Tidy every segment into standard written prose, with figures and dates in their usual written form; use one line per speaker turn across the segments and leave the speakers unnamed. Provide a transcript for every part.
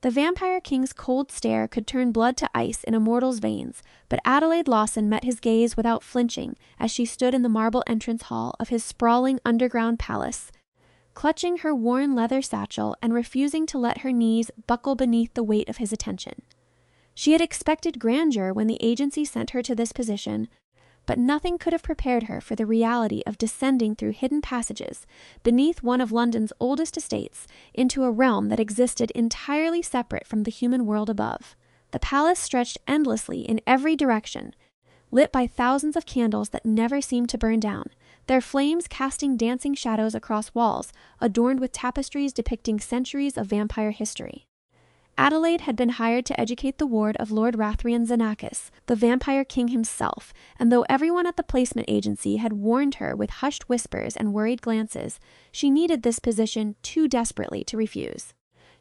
The Vampire King's cold stare could turn blood to ice in a mortal's veins, but Adelaide Lawson met his gaze without flinching as she stood in the marble entrance hall of his sprawling underground palace, clutching her worn leather satchel and refusing to let her knees buckle beneath the weight of his attention. She had expected grandeur when the agency sent her to this position, but nothing could have prepared her for the reality of descending through hidden passages beneath one of London's oldest estates into a realm that existed entirely separate from the human world above. The palace stretched endlessly in every direction, lit by thousands of candles that never seemed to burn down, their flames casting dancing shadows across walls adorned with tapestries depicting centuries of vampire history. Adelaide had been hired to educate the ward of Lord Rathrien Xenakis, the Vampire King himself, and though everyone at the placement agency had warned her with hushed whispers and worried glances, she needed this position too desperately to refuse.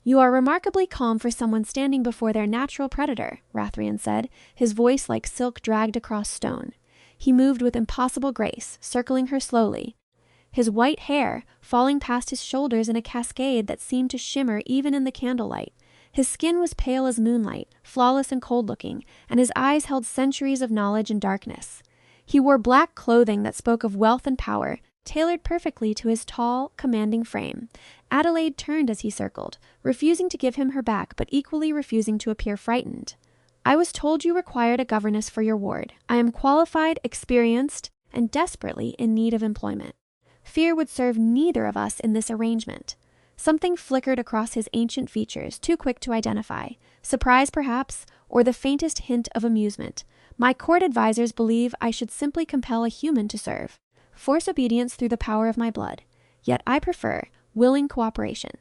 "You are remarkably calm for someone standing before their natural predator," Rathrien said, his voice like silk dragged across stone. He moved with impossible grace, circling her slowly, his white hair falling past his shoulders in a cascade that seemed to shimmer even in the candlelight. His skin was pale as moonlight, flawless and cold-looking, and his eyes held centuries of knowledge and darkness. He wore black clothing that spoke of wealth and power, tailored perfectly to his tall, commanding frame. Adelaide turned as he circled, refusing to give him her back, but equally refusing to appear frightened. "I was told you required a governess for your ward. I am qualified, experienced, and desperately in need of employment. Fear would serve neither of us in this arrangement." Something flickered across his ancient features, too quick to identify. Surprise, perhaps, or the faintest hint of amusement. "My court advisors believe I should simply compel a human to serve. Force obedience through the power of my blood. Yet I prefer willing cooperation.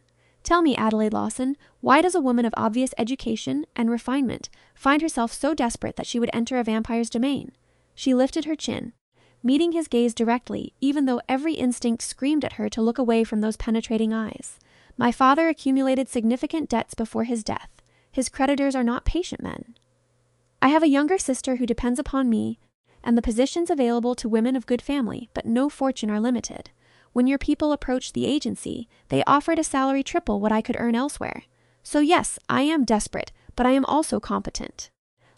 Tell me, Adelaide Lawson, why does a woman of obvious education and refinement find herself so desperate that she would enter a vampire's domain?" She lifted her chin, meeting his gaze directly, even though every instinct screamed at her to look away from those penetrating eyes. "My father accumulated significant debts before his death. His creditors are not patient men. I have a younger sister who depends upon me, and the positions available to women of good family, but no fortune are limited. When your people approached the agency, they offered a salary triple what I could earn elsewhere. So yes, I am desperate, but I am also competent.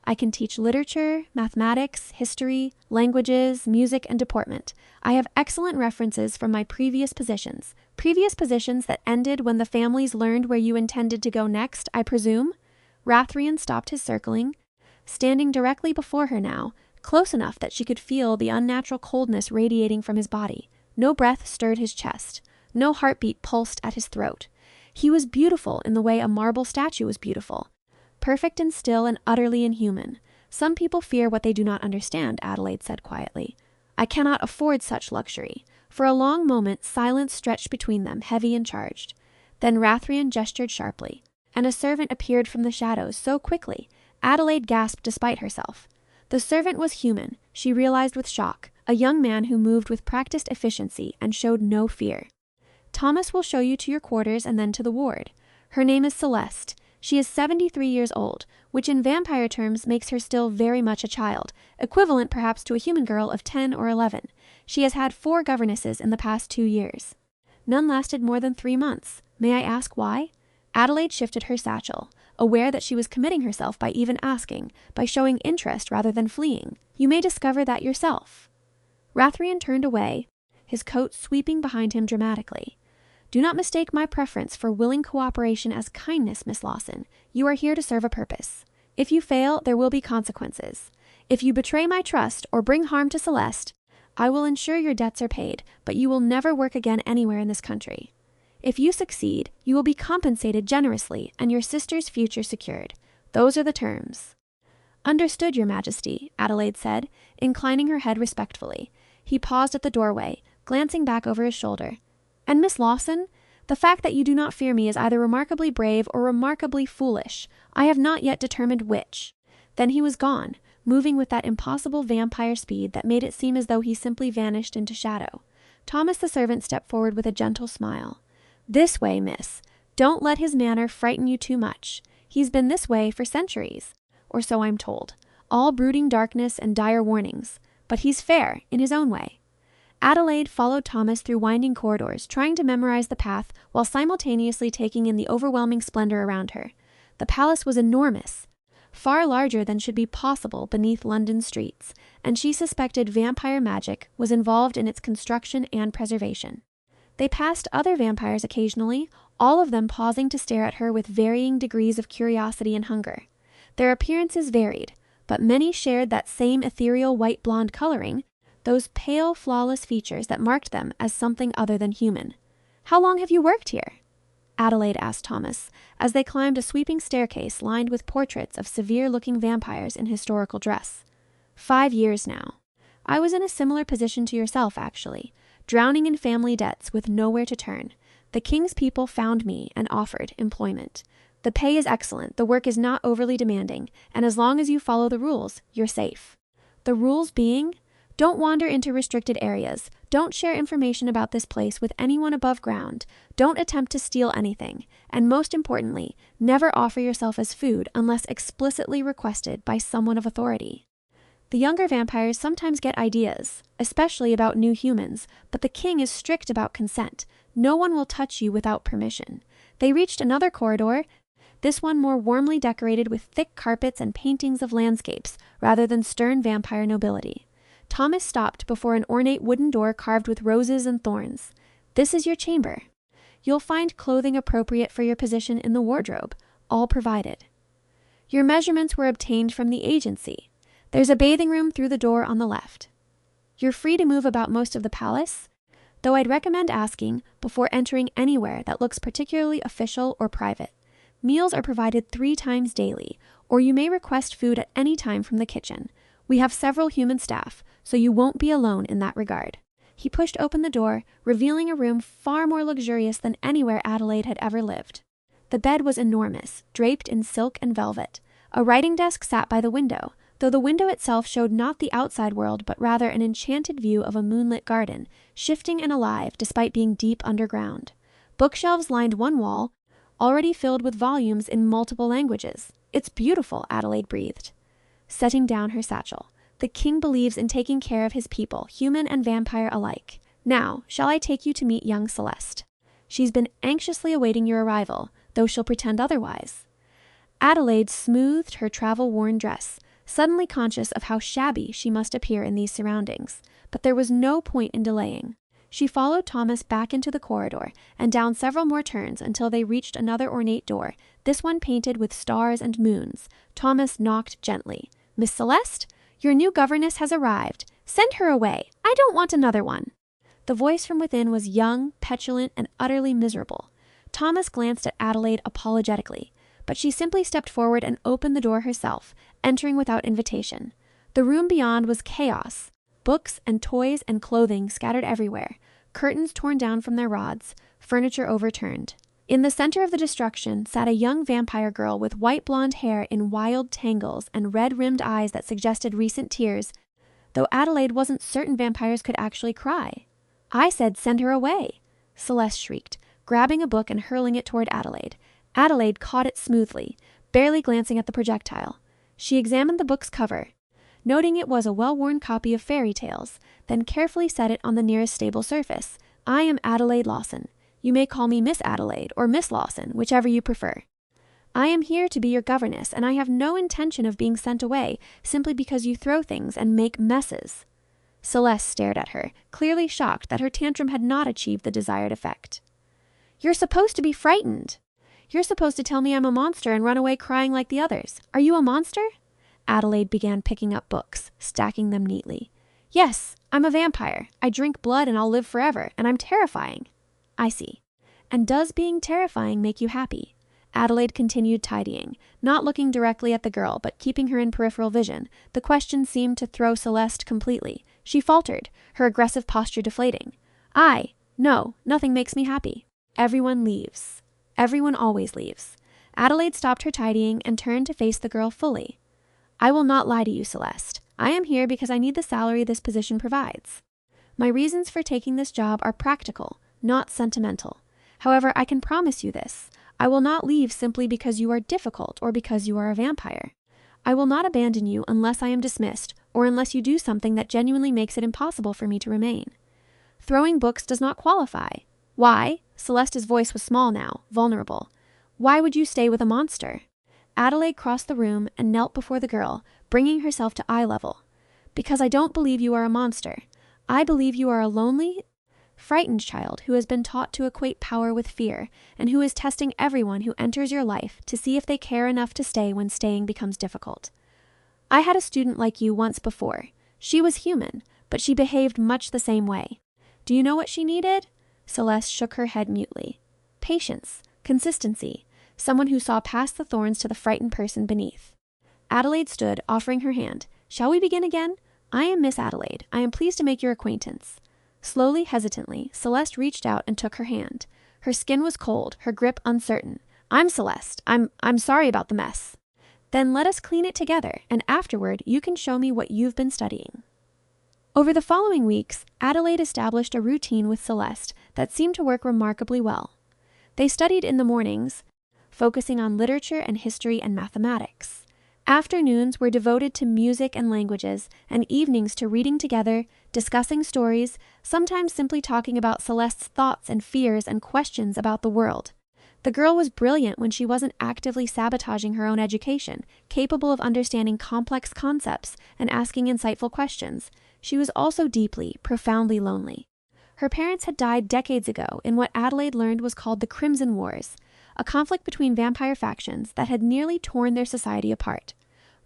I can teach literature, mathematics, history, languages, music, and deportment. I have excellent references from my previous positions that ended when the families learned where you intended to go next, I presume?" Rathrien stopped his circling, standing directly before her now, close enough that she could feel the unnatural coldness radiating from his body. No breath stirred his chest. No heartbeat pulsed at his throat. He was beautiful in the way a marble statue is beautiful. Perfect and still and utterly inhuman. "Some people fear what they do not understand," Adelaide said quietly. "I cannot afford such luxury." For a long moment, silence stretched between them, heavy and charged. Then Rathrien gestured sharply, and a servant appeared from the shadows so quickly, Adelaide gasped despite herself. The servant was human, she realized with shock, a young man who moved with practiced efficiency and showed no fear. "Thomas will show you to your quarters and then to the ward. Her name is Celeste. She is 73 years old, which in vampire terms makes her still very much a child, equivalent perhaps to a human girl of 10 or 11. She has had 4 governesses in the past 2 years. None lasted more than 3 months. May I ask why?" Adelaide shifted her satchel, aware that she was committing herself by even asking, by showing interest rather than fleeing. "You may discover that yourself." Rathrien turned away, his coat sweeping behind him dramatically. "Do not mistake my preference for willing cooperation as kindness, Miss Lawson. You are here to serve a purpose. If you fail, there will be consequences. If you betray my trust or bring harm to Celeste, I will ensure your debts are paid, but you will never work again anywhere in this country. If you succeed, you will be compensated generously and your sister's future secured. Those are the terms." "Understood, Your Majesty," Adelaide said, inclining her head respectfully. He paused at the doorway, glancing back over his shoulder. "And Miss Lawson, the fact that you do not fear me is either remarkably brave or remarkably foolish. I have not yet determined which." Then he was gone, moving with that impossible vampire speed that made it seem as though he simply vanished into shadow. Thomas the servant stepped forward with a gentle smile. "This way, miss. Don't let his manner frighten you too much. He's been this way for centuries, or so I'm told. All brooding darkness and dire warnings. But he's fair, in his own way." Adelaide followed Thomas through winding corridors, trying to memorize the path while simultaneously taking in the overwhelming splendor around her. The palace was enormous, far larger than should be possible beneath London streets, and she suspected vampire magic was involved in its construction and preservation. They passed other vampires occasionally, all of them pausing to stare at her with varying degrees of curiosity and hunger. Their appearances varied, but many shared that same ethereal white-blonde coloring, those pale, flawless features that marked them as something other than human. "How long have you worked here?" Adelaide asked Thomas, as they climbed a sweeping staircase lined with portraits of severe-looking vampires in historical dress. 5 years now. I was in a similar position to yourself, actually, drowning in family debts with nowhere to turn. The king's people found me and offered employment. The pay is excellent, the work is not overly demanding, and as long as you follow the rules, you're safe. The rules being, don't wander into restricted areas, don't share information about this place with anyone above ground, don't attempt to steal anything, and most importantly, never offer yourself as food unless explicitly requested by someone of authority. The younger vampires sometimes get ideas, especially about new humans, but the king is strict about consent. No one will touch you without permission. They reached another corridor, this one more warmly decorated with thick carpets and paintings of landscapes, rather than stern vampire nobility. Thomas stopped before an ornate wooden door carved with roses and thorns. "This is your chamber. You'll find clothing appropriate for your position in the wardrobe, all provided. Your measurements were obtained from the agency. There's a bathing room through the door on the left. You're free to move about most of the palace, though I'd recommend asking before entering anywhere that looks particularly official or private. Meals are provided 3 times daily, or you may request food at any time from the kitchen. We have several human staff, so you won't be alone in that regard." He pushed open the door, revealing a room far more luxurious than anywhere Adelaide had ever lived. The bed was enormous, draped in silk and velvet. A writing desk sat by the window, though the window itself showed not the outside world but rather an enchanted view of a moonlit garden, shifting and alive despite being deep underground. Bookshelves lined one wall, already filled with volumes in multiple languages. "It's beautiful," Adelaide breathed, setting down her satchel. "The king believes in taking care of his people, human and vampire alike. Now, shall I take you to meet young Celeste? She's been anxiously awaiting your arrival, though she'll pretend otherwise." Adelaide smoothed her travel-worn dress, suddenly conscious of how shabby she must appear in these surroundings, but there was no point in delaying. She followed Thomas back into the corridor and down several more turns until they reached another ornate door, this one painted with stars and moons. Thomas knocked gently. "Miss Celeste, your new governess has arrived. Send her away. I don't want another one." The voice from within was young, petulant, and utterly miserable. Thomas glanced at Adelaide apologetically, but she simply stepped forward and opened the door herself, entering without invitation. The room beyond was chaos. Books and toys and clothing scattered everywhere, curtains torn down from their rods, furniture overturned. In the center of the destruction sat a young vampire girl with white blonde hair in wild tangles and red-rimmed eyes that suggested recent tears, though Adelaide wasn't certain vampires could actually cry. "I said send her away," Celeste shrieked, grabbing a book and hurling it toward Adelaide. Adelaide caught it smoothly, barely glancing at the projectile. She examined the book's cover, noting it was a well-worn copy of fairy tales, then carefully set it on the nearest stable surface. "I am Adelaide Lawson. You may call me Miss Adelaide or Miss Lawson, whichever you prefer. I am here to be your governess, and I have no intention of being sent away simply because you throw things and make messes." Celeste stared at her, clearly shocked that her tantrum had not achieved the desired effect. "You're supposed to be frightened. You're supposed to tell me I'm a monster and run away crying like the others. Are you a monster?" Adelaide began picking up books, stacking them neatly. "Yes, I'm a vampire. I drink blood and I'll live forever, and I'm terrifying." "I see. And does being terrifying make you happy?" Adelaide continued tidying, not looking directly at the girl, but keeping her in peripheral vision. The question seemed to throw Celeste completely. She faltered, her aggressive posture deflating. No, nothing makes me happy. Everyone leaves. Everyone always leaves." Adelaide stopped her tidying and turned to face the girl fully. "I will not lie to you, Celeste. I am here because I need the salary this position provides. My reasons for taking this job are practical, not sentimental. However, I can promise you this. I will not leave simply because you are difficult or because you are a vampire. I will not abandon you unless I am dismissed or unless you do something that genuinely makes it impossible for me to remain. Throwing books does not qualify. Why?" Celeste's voice was small now, vulnerable. "Why would you stay with a monster?" Adelaide crossed the room and knelt before the girl, bringing herself to eye level. "Because I don't believe you are a monster. I believe you are a lonely, frightened child who has been taught to equate power with fear, and who is testing everyone who enters your life to see if they care enough to stay when staying becomes difficult. I had a student like you once before. She was human, but she behaved much the same way. Do you know what she needed?" Celeste shook her head mutely. "Patience, consistency, someone who saw past the thorns to the frightened person beneath." Adelaide stood, offering her hand. "Shall we begin again? I am Miss Adelaide. I am pleased to make your acquaintance." Slowly, hesitantly, Celeste reached out and took her hand. Her skin was cold, her grip uncertain. "I'm Celeste. I'm sorry about the mess." "Then let us clean it together, and afterward you can show me what you've been studying." Over the following weeks, Adelaide established a routine with Celeste that seemed to work remarkably well. They studied in the mornings, focusing on literature and history and mathematics. Afternoons were devoted to music and languages, and evenings to reading together, discussing stories, sometimes simply talking about Celeste's thoughts and fears and questions about the world. The girl was brilliant when she wasn't actively sabotaging her own education, capable of understanding complex concepts and asking insightful questions. She was also deeply, profoundly lonely. Her parents had died decades ago in what Adelaide learned was called the Crimson Wars, a conflict between vampire factions that had nearly torn their society apart.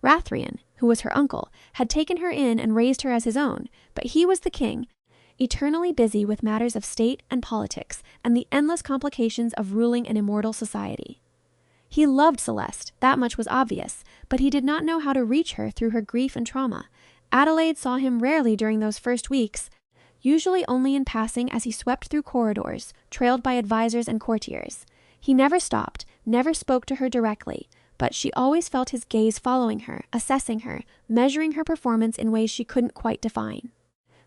Rathrien, who was her uncle, had taken her in and raised her as his own, but he was the king, eternally busy with matters of state and politics and the endless complications of ruling an immortal society. He loved Celeste, that much was obvious, but he did not know how to reach her through her grief and trauma. Adelaide saw him rarely during those first weeks, usually only in passing as he swept through corridors, trailed by advisors and courtiers. He never stopped, never spoke to her directly, but she always felt his gaze following her, assessing her, measuring her performance in ways she couldn't quite define.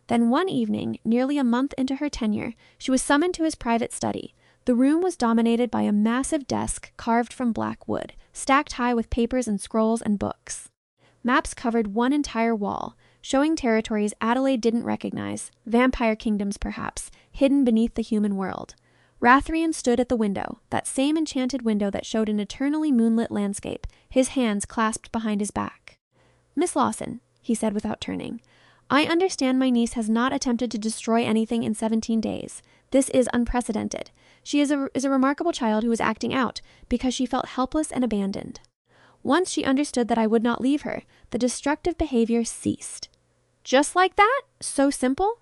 Then one evening, nearly a month into her tenure, she was summoned to his private study. The room was dominated by a massive desk carved from black wood, stacked high with papers and scrolls and books. Maps covered one entire wall, showing territories Adelaide didn't recognize, vampire kingdoms perhaps, hidden beneath the human world. Rathrien stood at the window, that same enchanted window that showed an eternally moonlit landscape, his hands clasped behind his back. "Miss Lawson," he said without turning, "I understand my niece has not attempted to destroy anything in 17 days. This is unprecedented. She is a remarkable child who is acting out because she felt helpless and abandoned. Once she understood that I would not leave her, the destructive behavior ceased." Just like that? So simple?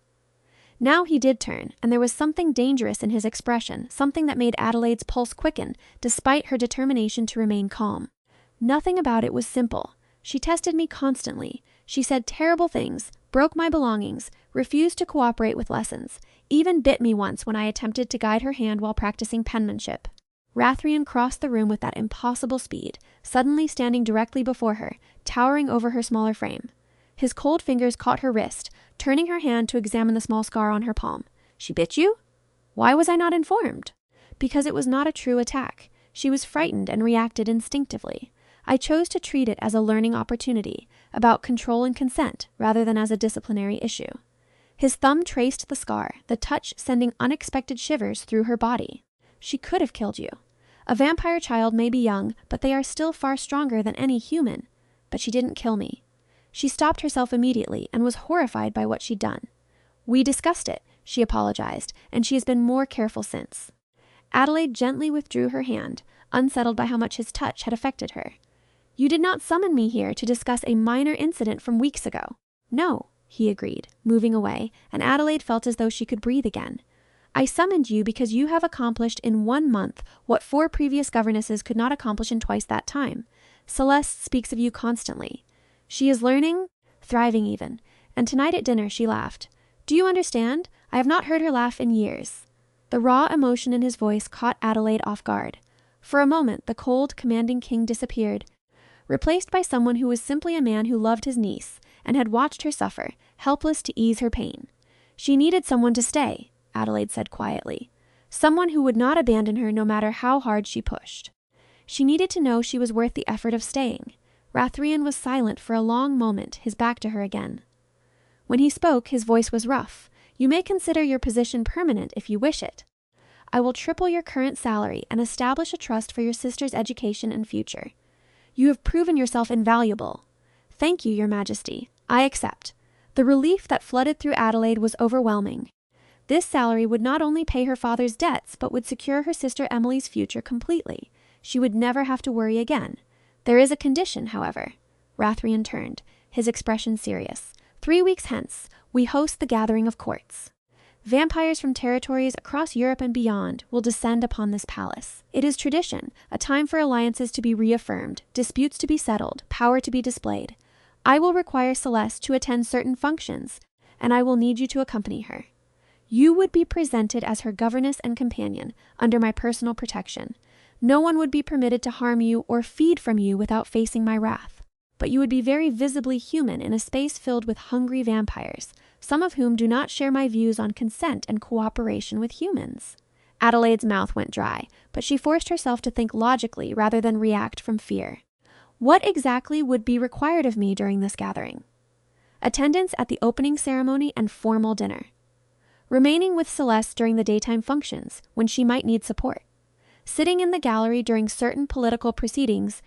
Now he did turn, and there was something dangerous in his expression, something that made Adelaide's pulse quicken, despite her determination to remain calm. Nothing about it was simple. She tested me constantly. She said terrible things, broke my belongings, refused to cooperate with lessons, even bit me once when I attempted to guide her hand while practicing penmanship. Rathrien crossed the room with that impossible speed, suddenly standing directly before her, towering over her smaller frame. His cold fingers caught her wrist, turning her hand to examine the small scar on her palm. "She bit you? Why was I not informed?" "Because it was not a true attack. She was frightened and reacted instinctively. I chose to treat it as a learning opportunity, about control and consent, rather than as a disciplinary issue." His thumb traced the scar, the touch sending unexpected shivers through her body. "She could have killed you. A vampire child may be young, but they are still far stronger than any human. But she didn't kill me." She stopped herself immediately and was horrified by what she'd done. "We discussed it," she apologized, "and she has been more careful since." Adelaide gently withdrew her hand, unsettled by how much his touch had affected her. "You did not summon me here to discuss a minor incident from weeks ago." "No," he agreed, moving away, and Adelaide felt as though she could breathe again. "I summoned you because you have accomplished in 1 month what 4 previous governesses could not accomplish in twice that time. Celeste speaks of you constantly. She is learning, thriving even, and tonight at dinner she laughed. Do you understand? I have not heard her laugh in years." The raw emotion in his voice caught Adelaide off guard. For a moment, the cold, commanding king disappeared, replaced by someone who was simply a man who loved his niece and had watched her suffer, helpless to ease her pain. "She needed someone to stay," Adelaide said quietly. "Someone who would not abandon her no matter how hard she pushed. She needed to know she was worth the effort of staying." Rathrien was silent for a long moment, his back to her again. When he spoke, his voice was rough. "You may consider your position permanent if you wish it. I will triple your current salary and establish a trust for your sister's education and future. You have proven yourself invaluable. Thank you, Your Majesty. I accept. The relief that flooded through Adelaide was overwhelming. This salary would not only pay her father's debts, but would secure her sister Emily's future completely. She would never have to worry again. There is a condition, however. Rathrien turned, his expression serious. 3 weeks hence, we host the gathering of courts. Vampires from territories across Europe and beyond will descend upon this palace. It is tradition, a time for alliances to be reaffirmed, disputes to be settled, power to be displayed. I will require Celeste to attend certain functions, and I will need you to accompany her. You would be presented as her governess and companion, under my personal protection. No one would be permitted to harm you or feed from you without facing my wrath. But you would be very visibly human in a space filled with hungry vampires, some of whom do not share my views on consent and cooperation with humans. Adelaide's mouth went dry, but she forced herself to think logically rather than react from fear. What exactly would be required of me during this gathering? Attendance at the opening ceremony and formal dinner. Remaining with Celeste during the daytime functions, when she might need support. Sitting in the gallery during certain political proceedings,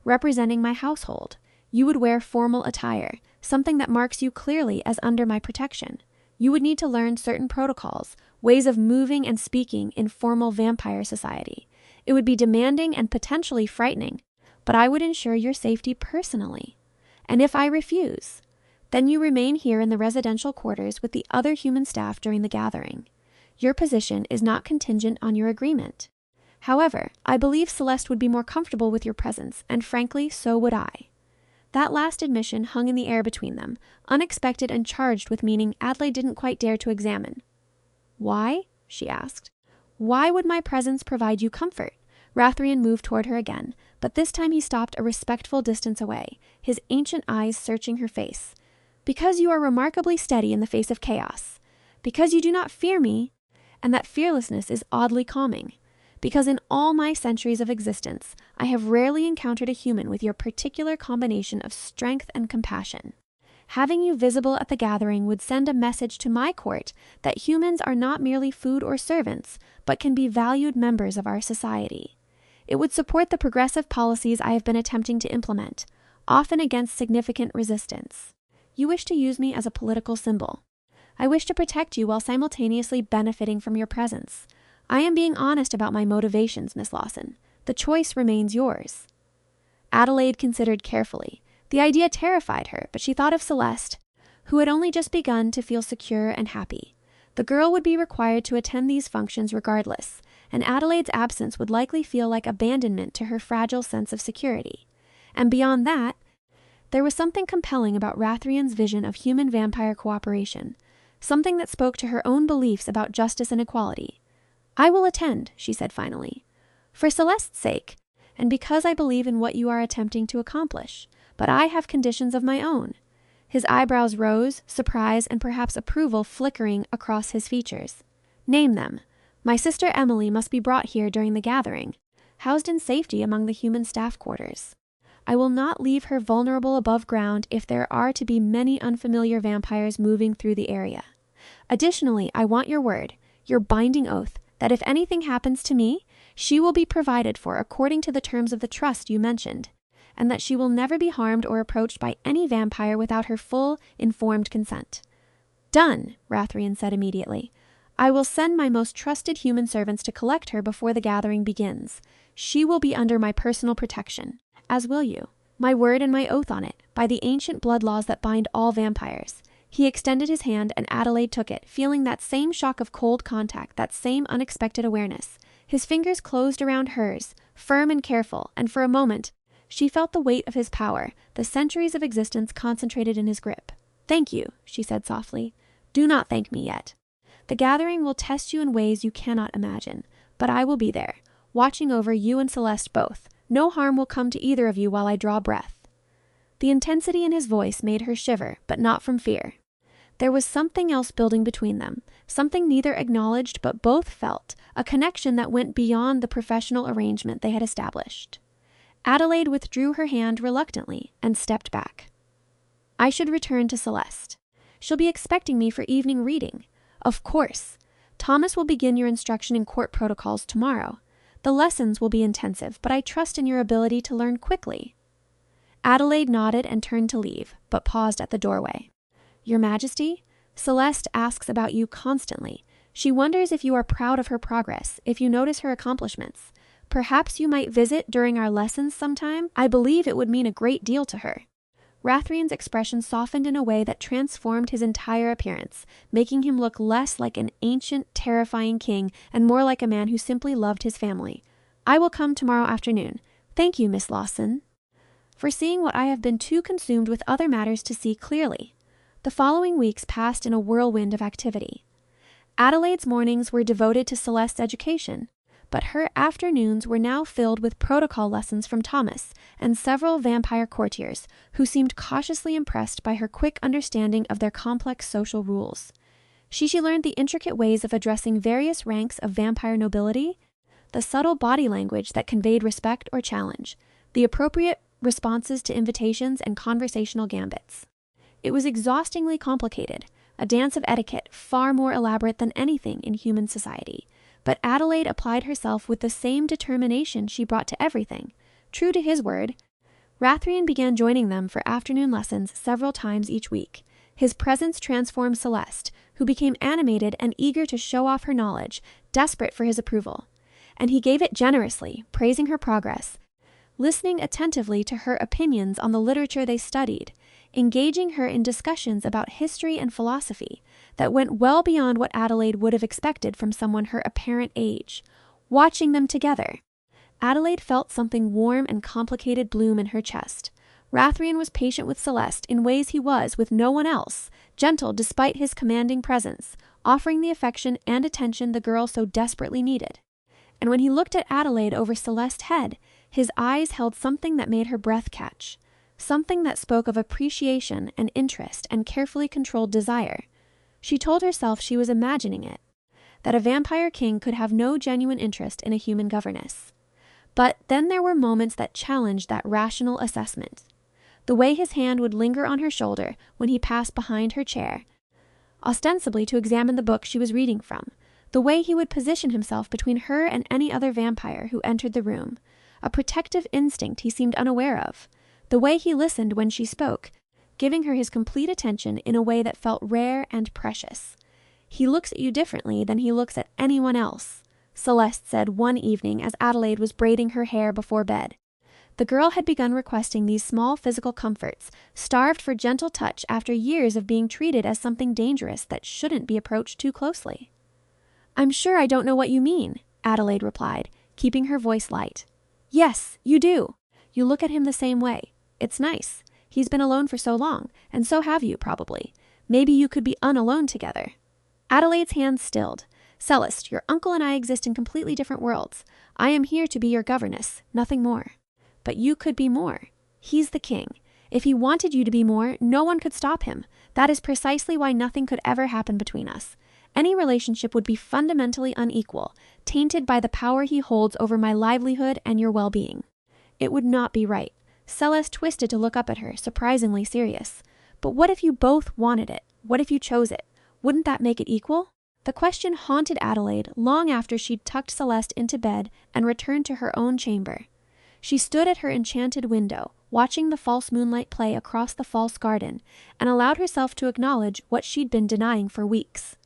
representing my household. You would wear formal attire, something that marks you clearly as under my protection. You would need to learn certain protocols, ways of moving and speaking in formal vampire society. It would be demanding and potentially frightening, but I would ensure your safety personally. And if I refuse, then you remain here in the residential quarters with the other human staff during the gathering. Your position is not contingent on your agreement. However, I believe Celeste would be more comfortable with your presence, and frankly, so would I. That last admission hung in the air between them, unexpected and charged with meaning Adelaide didn't quite dare to examine. Why? She asked. Why would my presence provide you comfort? Rathrien moved toward her again, but this time he stopped a respectful distance away, his ancient eyes searching her face. Because you are remarkably steady in the face of chaos. Because you do not fear me, and that fearlessness is oddly calming. Because in all my centuries of existence, I have rarely encountered a human with your particular combination of strength and compassion. Having you visible at the gathering would send a message to my court that humans are not merely food or servants, but can be valued members of our society. It would support the progressive policies I have been attempting to implement, often against significant resistance. You wish to use me as a political symbol. I wish to protect you while simultaneously benefiting from your presence. I am being honest about my motivations, Miss Lawson. The choice remains yours. Adelaide considered carefully. The idea terrified her, but she thought of Celeste, who had only just begun to feel secure and happy. The girl would be required to attend these functions regardless, and Adelaide's absence would likely feel like abandonment to her fragile sense of security. And beyond that, there was something compelling about Rathrien's vision of human-vampire cooperation, something that spoke to her own beliefs about justice and equality. I will attend, she said finally, for Celeste's sake, and because I believe in what you are attempting to accomplish. But I have conditions of my own. His eyebrows rose, surprise and perhaps approval flickering across his features. Name them. My sister Emily must be brought here during the gathering, housed in safety among the human staff quarters. I will not leave her vulnerable above ground if there are to be many unfamiliar vampires moving through the area. Additionally, I want your word, your binding oath, that if anything happens to me, she will be provided for according to the terms of the trust you mentioned, and that she will never be harmed or approached by any vampire without her full, informed consent. Done, Rathrien said immediately. I will send my most trusted human servants to collect her before the gathering begins. She will be under my personal protection, as will you. My word and my oath on it, by the ancient blood laws that bind all vampires. He extended his hand, and Adelaide took it, feeling that same shock of cold contact, that same unexpected awareness. His fingers closed around hers, firm and careful, and for a moment, she felt the weight of his power, the centuries of existence concentrated in his grip. Thank you, she said softly. Do not thank me yet. The gathering will test you in ways you cannot imagine, but I will be there, watching over you and Celeste both. No harm will come to either of you while I draw breath. The intensity in his voice made her shiver, but not from fear. There was something else building between them, something neither acknowledged but both felt, a connection that went beyond the professional arrangement they had established. Adelaide withdrew her hand reluctantly and stepped back. I should return to Celeste. She'll be expecting me for evening reading. Of course. Thomas will begin your instruction in court protocols tomorrow. The lessons will be intensive, but I trust in your ability to learn quickly. Adelaide nodded and turned to leave, but paused at the doorway. "Your Majesty, Celeste asks about you constantly. She wonders if you are proud of her progress, if you notice her accomplishments. Perhaps you might visit during our lessons sometime? I believe it would mean a great deal to her." Rathrien's expression softened in a way that transformed his entire appearance, making him look less like an ancient, terrifying king and more like a man who simply loved his family. "I will come tomorrow afternoon. Thank you, Miss Lawson, for seeing what I have been too consumed with other matters to see clearly." The following weeks passed in a whirlwind of activity. Adelaide's mornings were devoted to Celeste's education, but her afternoons were now filled with protocol lessons from Thomas and several vampire courtiers who seemed cautiously impressed by her quick understanding of their complex social rules. She learned the intricate ways of addressing various ranks of vampire nobility, the subtle body language that conveyed respect or challenge, the appropriate responses to invitations and conversational gambits. It was exhaustingly complicated, a dance of etiquette far more elaborate than anything in human society. But Adelaide applied herself with the same determination she brought to everything. True to his word, Rathrien began joining them for afternoon lessons several times each week. His presence transformed Celeste, who became animated and eager to show off her knowledge, desperate for his approval. And he gave it generously, praising her progress, listening attentively to her opinions on the literature they studied, engaging her in discussions about history and philosophy that went well beyond what Adelaide would have expected from someone her apparent age. Watching them together, Adelaide felt something warm and complicated bloom in her chest. Rathrien was patient with Celeste in ways he was with no one else, gentle despite his commanding presence, offering the affection and attention the girl so desperately needed. And when he looked at Adelaide over Celeste's head, his eyes held something that made her breath catch. Something that spoke of appreciation and interest and carefully controlled desire. She told herself she was imagining it, that a vampire king could have no genuine interest in a human governess. But then there were moments that challenged that rational assessment. The way his hand would linger on her shoulder when he passed behind her chair, ostensibly to examine the book she was reading from. The way he would position himself between her and any other vampire who entered the room. A protective instinct he seemed unaware of. The way he listened when she spoke, giving her his complete attention in a way that felt rare and precious. "He looks at you differently than he looks at anyone else," Celeste said one evening as Adelaide was braiding her hair before bed. The girl had begun requesting these small physical comforts, starved for gentle touch after years of being treated as something dangerous that shouldn't be approached too closely. "I'm sure I don't know what you mean," Adelaide replied, keeping her voice light. "Yes, you do. You look at him the same way. It's nice. He's been alone for so long, and so have you, probably. Maybe you could be unalone together." Adelaide's hands stilled. "Celeste, your uncle and I exist in completely different worlds. I am here to be your governess, nothing more. But you could be more. He's the king. If he wanted you to be more, no one could stop him. That is precisely why nothing could ever happen between us. Any relationship would be fundamentally unequal, tainted by the power he holds over my livelihood and your well-being. It would not be right." Celeste twisted to look up at her, surprisingly serious. "But what if you both wanted it? What if you chose it? Wouldn't that make it equal?" The question haunted Adelaide long after she'd tucked Celeste into bed and returned to her own chamber. She stood at her enchanted window, watching the false moonlight play across the false garden, and allowed herself to acknowledge what she'd been denying for weeks.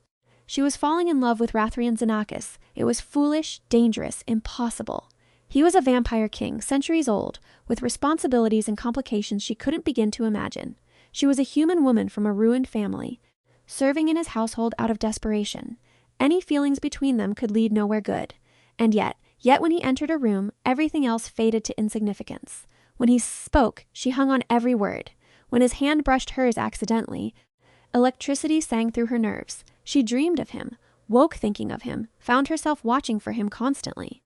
She was falling in love with Rathrien Xenakis. It was foolish, dangerous, impossible. He was a vampire king, centuries old, with responsibilities and complications she couldn't begin to imagine. She was a human woman from a ruined family, serving in his household out of desperation. Any feelings between them could lead nowhere good. And yet when he entered a room, everything else faded to insignificance. When he spoke, she hung on every word. When his hand brushed hers accidentally, electricity sang through her nerves. She dreamed of him, woke thinking of him, found herself watching for him constantly.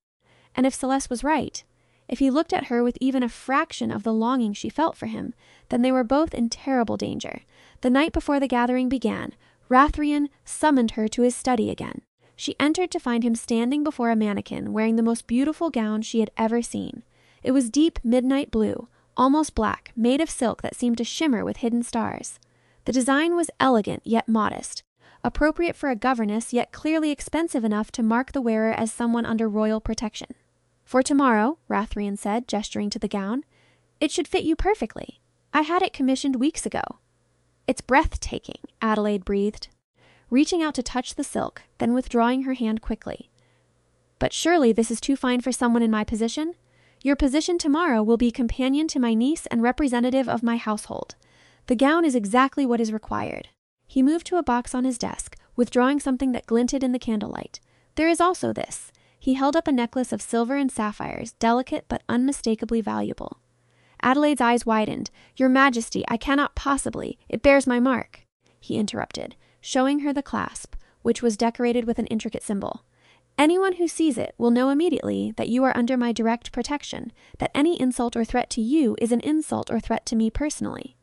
And if Celeste was right, if he looked at her with even a fraction of the longing she felt for him, then they were both in terrible danger. The night before the gathering began, Rathrien summoned her to his study again. She entered to find him standing before a mannequin wearing the most beautiful gown she had ever seen. It was deep midnight blue, almost black, made of silk that seemed to shimmer with hidden stars. The design was elegant yet modest, appropriate for a governess yet clearly expensive enough to mark the wearer as someone under royal protection. "For tomorrow," Rathrien said, gesturing to the gown. It should fit you perfectly. I had it commissioned weeks ago." "It's breathtaking," Adelaide breathed, reaching out to touch the silk, then withdrawing her hand quickly. "But surely this is too fine for someone in my position? Your position tomorrow will be companion to my niece and representative of my household. The gown is exactly what is required." He moved to a box on his desk, withdrawing something that glinted in the candlelight. "There is also this." He held up a necklace of silver and sapphires, delicate but unmistakably valuable. Adelaide's eyes widened. "Your Majesty, I cannot possibly. It bears my mark." He interrupted, showing her the clasp, which was decorated with an intricate symbol. "Anyone who sees it will know immediately that you are under my direct protection, that any insult or threat to you is an insult or threat to me personally.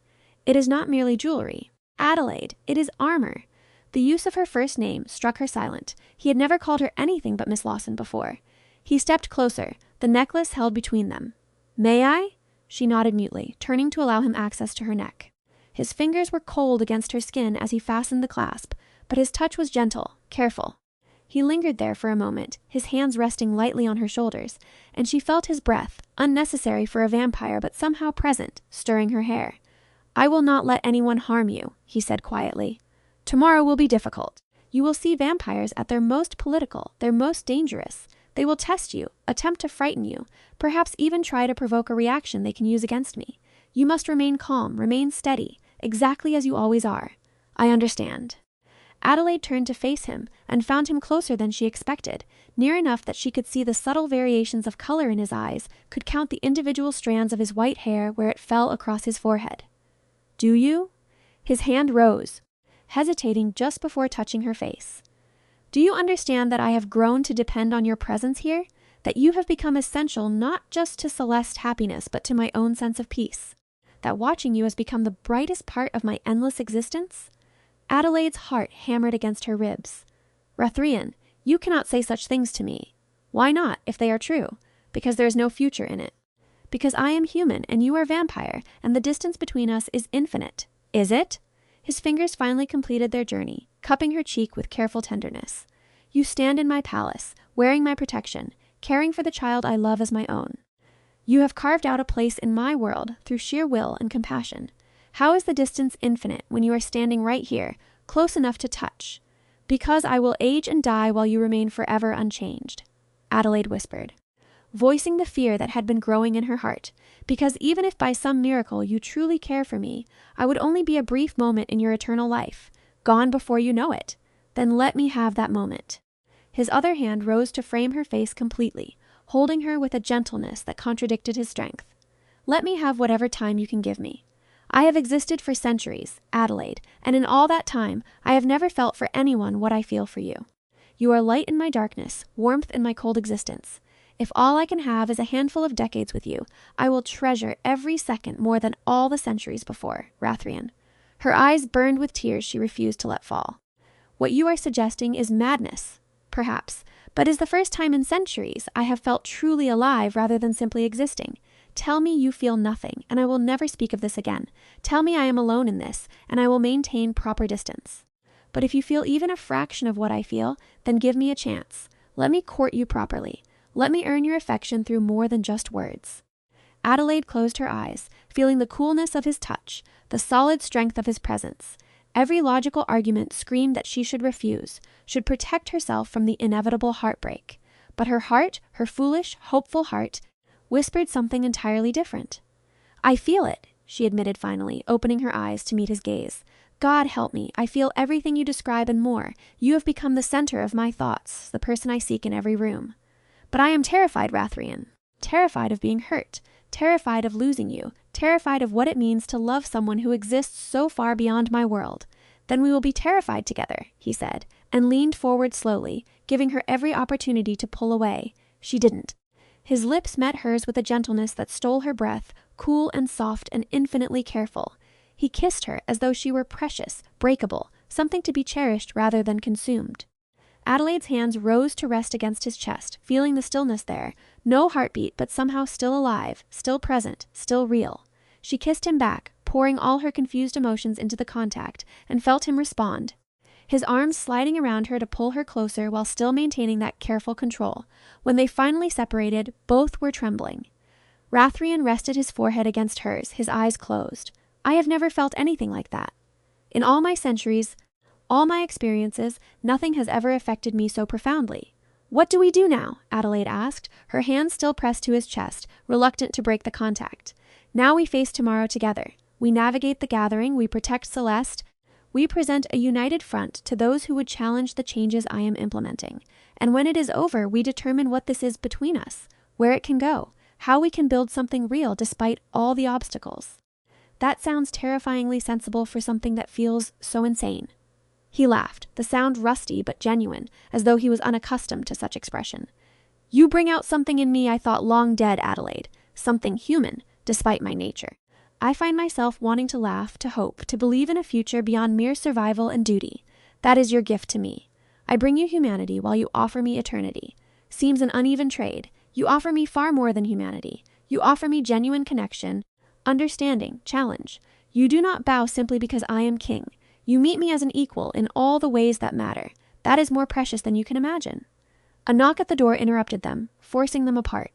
It is not merely jewelry. Adelaide, it is armor." The use of her first name struck her silent. He had never called her anything but Miss Lawson before. He stepped closer, the necklace held between them. "May I?" She nodded mutely, turning to allow him access to her neck. His fingers were cold against her skin as he fastened the clasp, but his touch was gentle, careful. He lingered there for a moment, his hands resting lightly on her shoulders, and she felt his breath, unnecessary for a vampire but somehow present, stirring her hair. "I will not let anyone harm you," he said quietly. "Tomorrow will be difficult. You will see vampires at their most political, their most dangerous. They will test you, attempt to frighten you, perhaps even try to provoke a reaction they can use against me. You must remain calm, remain steady, exactly as you always are." "I understand." Adelaide turned to face him and found him closer than she expected, near enough that she could see the subtle variations of color in his eyes, could count the individual strands of his white hair where it fell across his forehead. "Do you?" His hand rose, hesitating just before touching her face. "Do you understand that I have grown to depend on your presence here? That you have become essential not just to Celeste's happiness, but to my own sense of peace? That watching you has become the brightest part of my endless existence?" Adelaide's heart hammered against her ribs. "Rathrien, you cannot say such things to me." "Why not, if they are true?" "Because there is no future in it." "Because I am human and you are vampire, and the distance between us is infinite." "Is it?" His fingers finally completed their journey, cupping her cheek with careful tenderness. "You stand in my palace, wearing my protection, caring for the child I love as my own. You have carved out a place in my world through sheer will and compassion. How is the distance infinite when you are standing right here, close enough to touch? Because I will age and die while you remain forever unchanged," Adelaide whispered, voicing the fear that had been growing in her heart. "Because even if by some miracle you truly care for me, I would only be a brief moment in your eternal life, gone before you know it. Then let me have that moment." His other hand rose to frame her face completely, holding her with a gentleness that contradicted his strength. "Let me have whatever time you can give me. I have existed for centuries, Adelaide, and in all that time I have never felt for anyone what I feel for you. You are light in my darkness, warmth in my cold existence. If all I can have is a handful of decades with you, I will treasure every second more than all the centuries before, Rathrien." Her eyes burned with tears she refused to let fall. "What you are suggesting is madness, perhaps, but is the first time in centuries I have felt truly alive rather than simply existing. Tell me you feel nothing, and I will never speak of this again. Tell me I am alone in this, and I will maintain proper distance. But if you feel even a fraction of what I feel, then give me a chance. Let me court you properly. Let me earn your affection through more than just words." Adelaide closed her eyes, feeling the coolness of his touch, the solid strength of his presence. Every logical argument screamed that she should refuse, should protect herself from the inevitable heartbreak. But her heart, her foolish, hopeful heart, whispered something entirely different. "I feel it," she admitted finally, opening her eyes to meet his gaze. "God help me, I feel everything you describe and more. You have become the center of my thoughts, the person I seek in every room. But I am terrified, Rathrien. Terrified of being hurt, terrified of losing you, terrified of what it means to love someone who exists so far beyond my world. Then we will be terrified together," he said, and leaned forward slowly, giving her every opportunity to pull away. She didn't. His lips met hers with a gentleness that stole her breath, cool and soft and infinitely careful. He kissed her as though she were precious, breakable, something to be cherished rather than consumed. Adelaide's hands rose to rest against his chest, feeling the stillness there. No heartbeat, but somehow still alive, still present, still real. She kissed him back, pouring all her confused emotions into the contact, and felt him respond. His arms sliding around her to pull her closer while still maintaining that careful control. When they finally separated, both were trembling. Rathrien rested his forehead against hers, his eyes closed. I have never felt anything like that. In all my centuries, all my experiences, nothing has ever affected me so profoundly. What do we do now? Adelaide asked, her hands still pressed to his chest, reluctant to break the contact. Now we face tomorrow together. We navigate the gathering, we protect Celeste. We present a united front to those who would challenge the changes I am implementing. And when it is over, we determine what this is between us, where it can go, how we can build something real despite all the obstacles. That sounds terrifyingly sensible for something that feels so insane. He laughed, the sound rusty but genuine, as though he was unaccustomed to such expression. You bring out something in me I thought long dead, Adelaide, something human, despite my nature. I find myself wanting to laugh, to hope, to believe in a future beyond mere survival and duty. That is your gift to me. I bring you humanity while you offer me eternity. Seems an uneven trade. You offer me far more than humanity. You offer me genuine connection, understanding, challenge. You do not bow simply because I am king. You meet me as an equal in all the ways that matter. That is more precious than you can imagine. A knock at the door interrupted them, forcing them apart.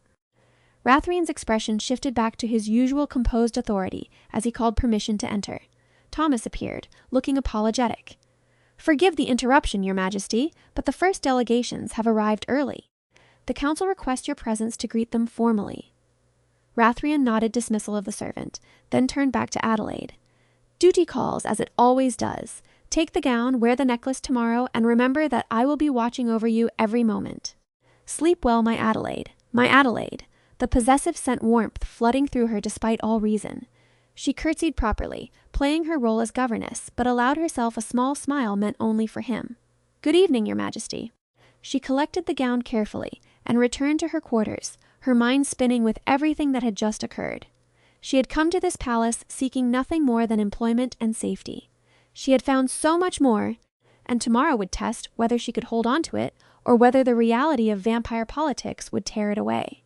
Rathrien's expression shifted back to his usual composed authority as he called permission to enter. Thomas appeared, looking apologetic. Forgive the interruption, Your Majesty, but the first delegations have arrived early. The council requests your presence to greet them formally. Rathrien nodded dismissal of the servant, then turned back to Adelaide. Duty calls, as it always does. Take the gown, wear the necklace tomorrow, and remember that I will be watching over you every moment. Sleep well, my Adelaide. My Adelaide. The possessive sent warmth flooding through her despite all reason. She curtsied properly, playing her role as governess, but allowed herself a small smile meant only for him. Good evening, Your Majesty. She collected the gown carefully and returned to her quarters, her mind spinning with everything that had just occurred. She had come to this palace seeking nothing more than employment and safety. She had found so much more, and tomorrow would test whether she could hold on to it or whether the reality of vampire politics would tear it away.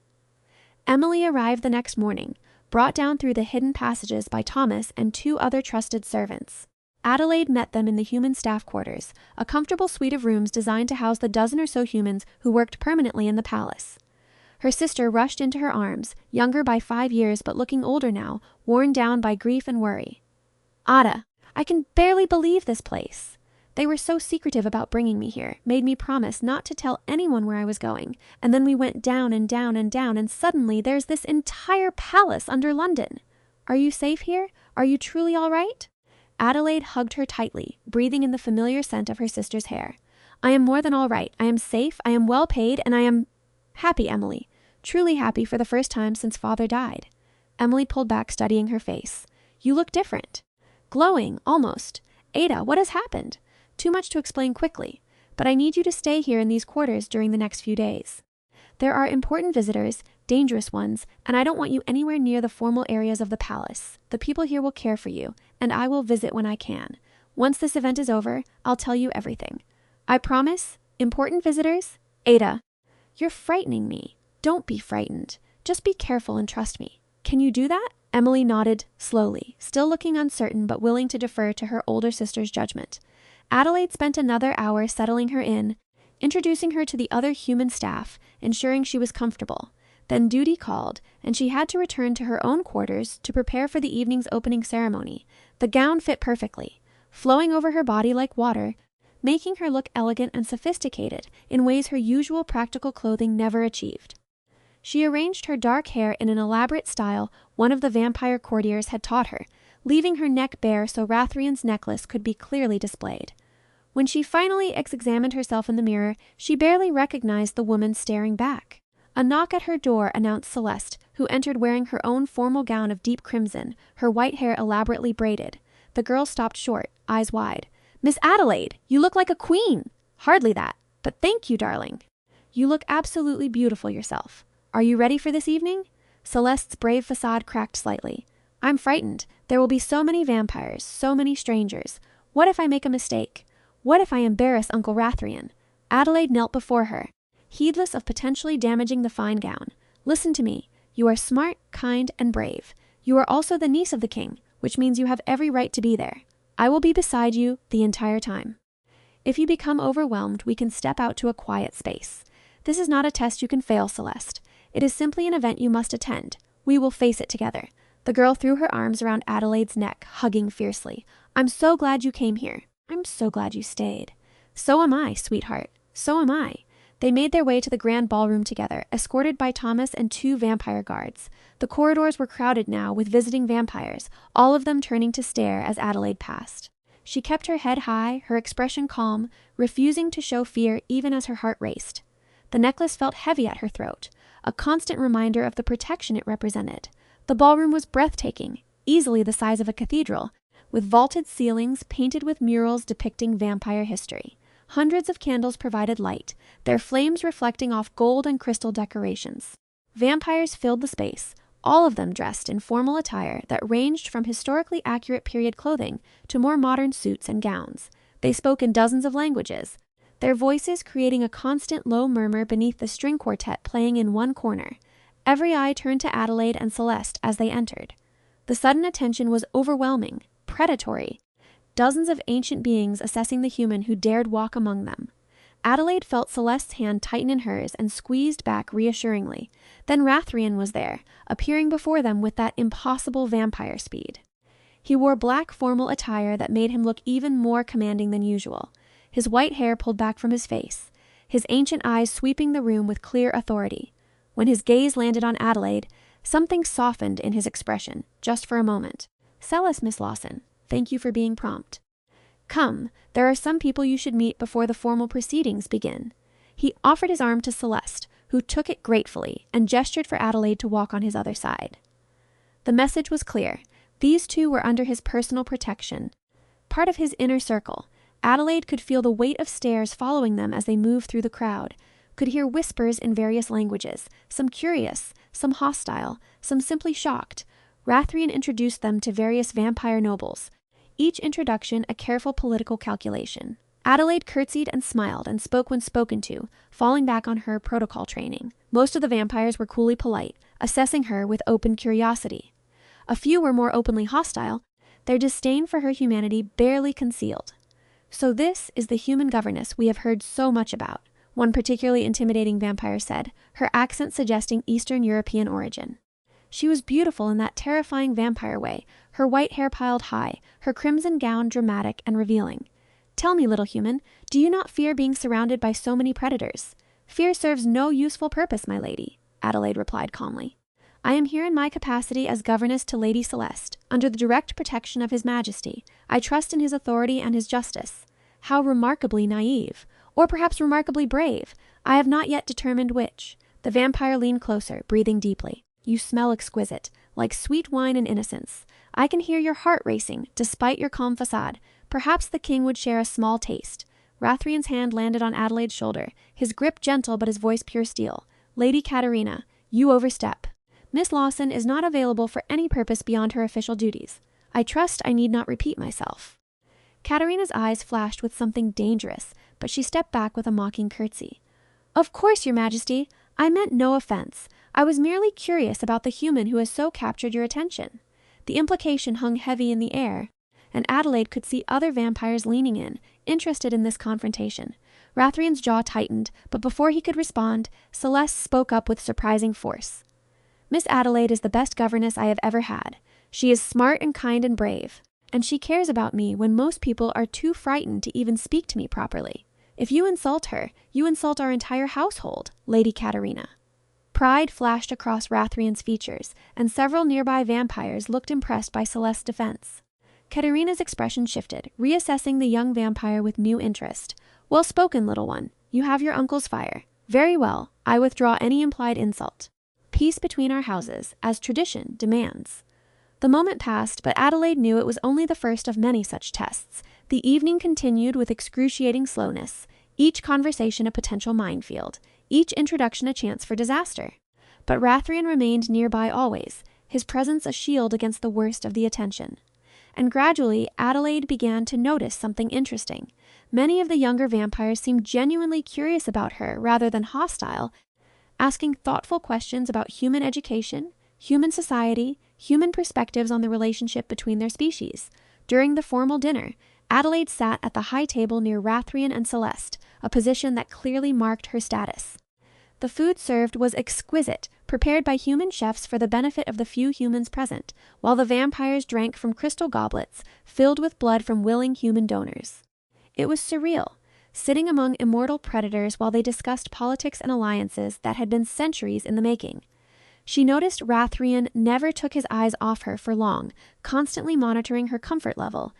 Emily arrived the next morning, brought down through the hidden passages by Thomas and 2 other trusted servants. Adelaide met them in the human staff quarters, a comfortable suite of rooms designed to house the dozen or so humans who worked permanently in the palace. Her sister rushed into her arms, younger by 5 years but looking older now, worn down by grief and worry. Ada, I can barely believe this place. They were so secretive about bringing me here, made me promise not to tell anyone where I was going, and then we went down and down and down, and suddenly there's this entire palace under London. Are you safe here? Are you truly all right? Adelaide hugged her tightly, breathing in the familiar scent of her sister's hair. I am more than all right. I am safe, I am well paid, and I am happy, Emily. Truly happy for the first time since Father died. Emily pulled back, studying her face. You look different. Glowing, almost. Ada, what has happened? Too much to explain quickly, but I need you to stay here in these quarters during the next few days. There are important visitors, dangerous ones, and I don't want you anywhere near the formal areas of the palace. The people here will care for you, and I will visit when I can. Once this event is over, I'll tell you everything. I promise, important visitors, Ada. You're frightening me. Don't be frightened. Just be careful and trust me. Can you do that? Emily nodded slowly, still looking uncertain but willing to defer to her older sister's judgment. Adelaide spent another hour settling her in, introducing her to the other human staff, ensuring she was comfortable. Then duty called, and she had to return to her own quarters to prepare for the evening's opening ceremony. The gown fit perfectly, flowing over her body like water, making her look elegant and sophisticated in ways her usual practical clothing never achieved. She arranged her dark hair in an elaborate style one of the vampire courtiers had taught her, leaving her neck bare so Rathrien's necklace could be clearly displayed. When she finally examined herself in the mirror, she barely recognized the woman staring back. A knock at her door announced Celeste, who entered wearing her own formal gown of deep crimson, her white hair elaborately braided. The girl stopped short, eyes wide. Miss Adelaide, you look like a queen. Hardly that, but thank you, darling. You look absolutely beautiful yourself. Are you ready for this evening? Celeste's brave facade cracked slightly. I'm frightened. There will be so many vampires, so many strangers. What if I make a mistake? What if I embarrass Uncle Rathrien? Adelaide knelt before her, heedless of potentially damaging the fine gown. Listen to me. You are smart, kind, and brave. You are also the niece of the king, which means you have every right to be there. I will be beside you the entire time. If you become overwhelmed, we can step out to a quiet space. This is not a test you can fail, Celeste. It is simply an event you must attend. We will face it together." The girl threw her arms around Adelaide's neck, hugging fiercely. "I'm so glad you came here. I'm so glad you stayed." "So am I, sweetheart. So am I." They made their way to the grand ballroom together, escorted by Thomas and 2 vampire guards. The corridors were crowded now with visiting vampires, all of them turning to stare as Adelaide passed. She kept her head high, her expression calm, refusing to show fear even as her heart raced. The necklace felt heavy at her throat, a constant reminder of the protection it represented. The ballroom was breathtaking, easily the size of a cathedral, with vaulted ceilings painted with murals depicting vampire history. Hundreds of candles provided light, their flames reflecting off gold and crystal decorations. Vampires filled the space, all of them dressed in formal attire that ranged from historically accurate period clothing to more modern suits and gowns. They spoke in dozens of languages, their voices creating a constant low murmur beneath the string quartet playing in one corner. Every eye turned to Adelaide and Celeste as they entered. The sudden attention was overwhelming, predatory. Dozens of ancient beings assessing the human who dared walk among them. Adelaide felt Celeste's hand tighten in hers and squeezed back reassuringly. Then Rathrien was there, appearing before them with that impossible vampire speed. He wore black formal attire that made him look even more commanding than usual, his white hair pulled back from his face, his ancient eyes sweeping the room with clear authority. When his gaze landed on Adelaide, something softened in his expression, just for a moment. "Celes, Miss Lawson. Thank you for being prompt. Come, there are some people you should meet before the formal proceedings begin." He offered his arm to Celeste, who took it gratefully and gestured for Adelaide to walk on his other side. The message was clear. These 2 were under his personal protection, part of his inner circle. Adelaide could feel the weight of stares following them as they moved through the crowd, could hear whispers in various languages, some curious, some hostile, some simply shocked. Rathrien introduced them to various vampire nobles, each introduction a careful political calculation. Adelaide curtsied and smiled and spoke when spoken to, falling back on her protocol training. Most of the vampires were coolly polite, assessing her with open curiosity. A few were more openly hostile, their disdain for her humanity barely concealed. "So this is the human governess we have heard so much about," one particularly intimidating vampire said, her accent suggesting Eastern European origin. She was beautiful in that terrifying vampire way, her white hair piled high, her crimson gown dramatic and revealing. "Tell me, little human, do you not fear being surrounded by so many predators?" "Fear serves no useful purpose, my lady," Adelaide replied calmly. "I am here in my capacity as governess to Lady Celeste, under the direct protection of His Majesty. I trust in his authority and his justice." How remarkably naive, or perhaps remarkably brave. I have not yet determined which. The vampire leaned closer, breathing deeply. "You smell exquisite, like sweet wine and innocence. I can hear your heart racing, despite your calm facade. Perhaps the king would share a small taste." Rathrien's hand landed on Adelaide's shoulder, his grip gentle but his voice pure steel. "Lady Katerina, you overstep. Miss Lawson is not available for any purpose beyond her official duties. I trust I need not repeat myself." Katerina's eyes flashed with something dangerous, but she stepped back with a mocking curtsy. "Of course, Your Majesty. I meant no offense. I was merely curious about the human who has so captured your attention." The implication hung heavy in the air, and Adelaide could see other vampires leaning in, interested in this confrontation. Rathrien's jaw tightened, but before he could respond, Celeste spoke up with surprising force. "Miss Adelaide is the best governess I have ever had. She is smart and kind and brave, and she cares about me when most people are too frightened to even speak to me properly. If you insult her, you insult our entire household, Lady Katerina." Pride flashed across Rathrien's features, and several nearby vampires looked impressed by Celeste's defense. Katerina's expression shifted, reassessing the young vampire with new interest. "Well spoken, little one. You have your uncle's fire. Very well, I withdraw any implied insult. Peace between our houses, as tradition demands." The moment passed, but Adelaide knew it was only the first of many such tests. The evening continued with excruciating slowness, each conversation a potential minefield, each introduction a chance for disaster. But Rathrien remained nearby always, his presence a shield against the worst of the attention. And gradually, Adelaide began to notice something interesting. Many of the younger vampires seemed genuinely curious about her rather than hostile, asking thoughtful questions about human education, human society, human perspectives on the relationship between their species. During the formal dinner, Adelaide sat at the high table near Rathrien and Celeste, a position that clearly marked her status. The food served was exquisite, prepared by human chefs for the benefit of the few humans present, while the vampires drank from crystal goblets filled with blood from willing human donors. It was surreal, sitting among immortal predators while they discussed politics and alliances that had been centuries in the making. She noticed Rathrien never took his eyes off her for long, constantly monitoring her comfort level,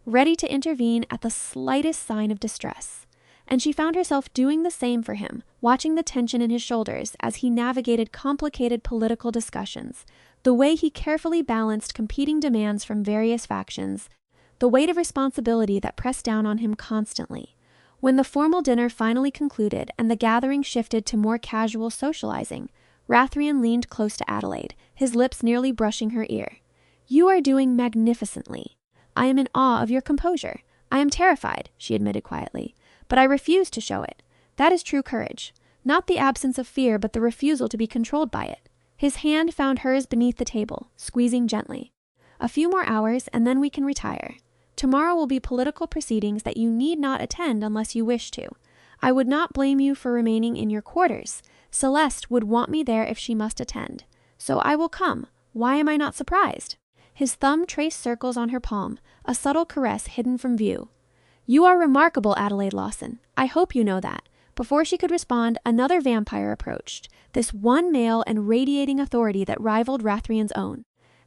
ready to intervene at the slightest sign of distress. And she found herself doing the same for him, watching the tension in his shoulders as he navigated complicated political discussions, the way he carefully balanced competing demands from various factions, the weight of responsibility that pressed down on him constantly. When the formal dinner finally concluded and the gathering shifted to more casual socializing, Rathrien leaned close to Adelaide, his lips nearly brushing her ear. "You are doing magnificently. I am in awe of your composure. I am terrified," she admitted quietly, "but I refuse to show it. That is true courage. Not the absence of fear, but the refusal to be controlled by it." His hand found hers beneath the table, squeezing gently. "A few more hours, and then we can retire. Tomorrow will be political proceedings that you need not attend unless you wish to. I would not blame you for remaining in your quarters. Celeste would want me there if she must attend. So I will come. Why am I not surprised?" His thumb traced circles on her palm, a subtle caress hidden from view. "You are remarkable, Adelaide Lawson. I hope you know that." Before she could respond, another vampire approached, this one male and radiating authority that rivaled Rathrien's own.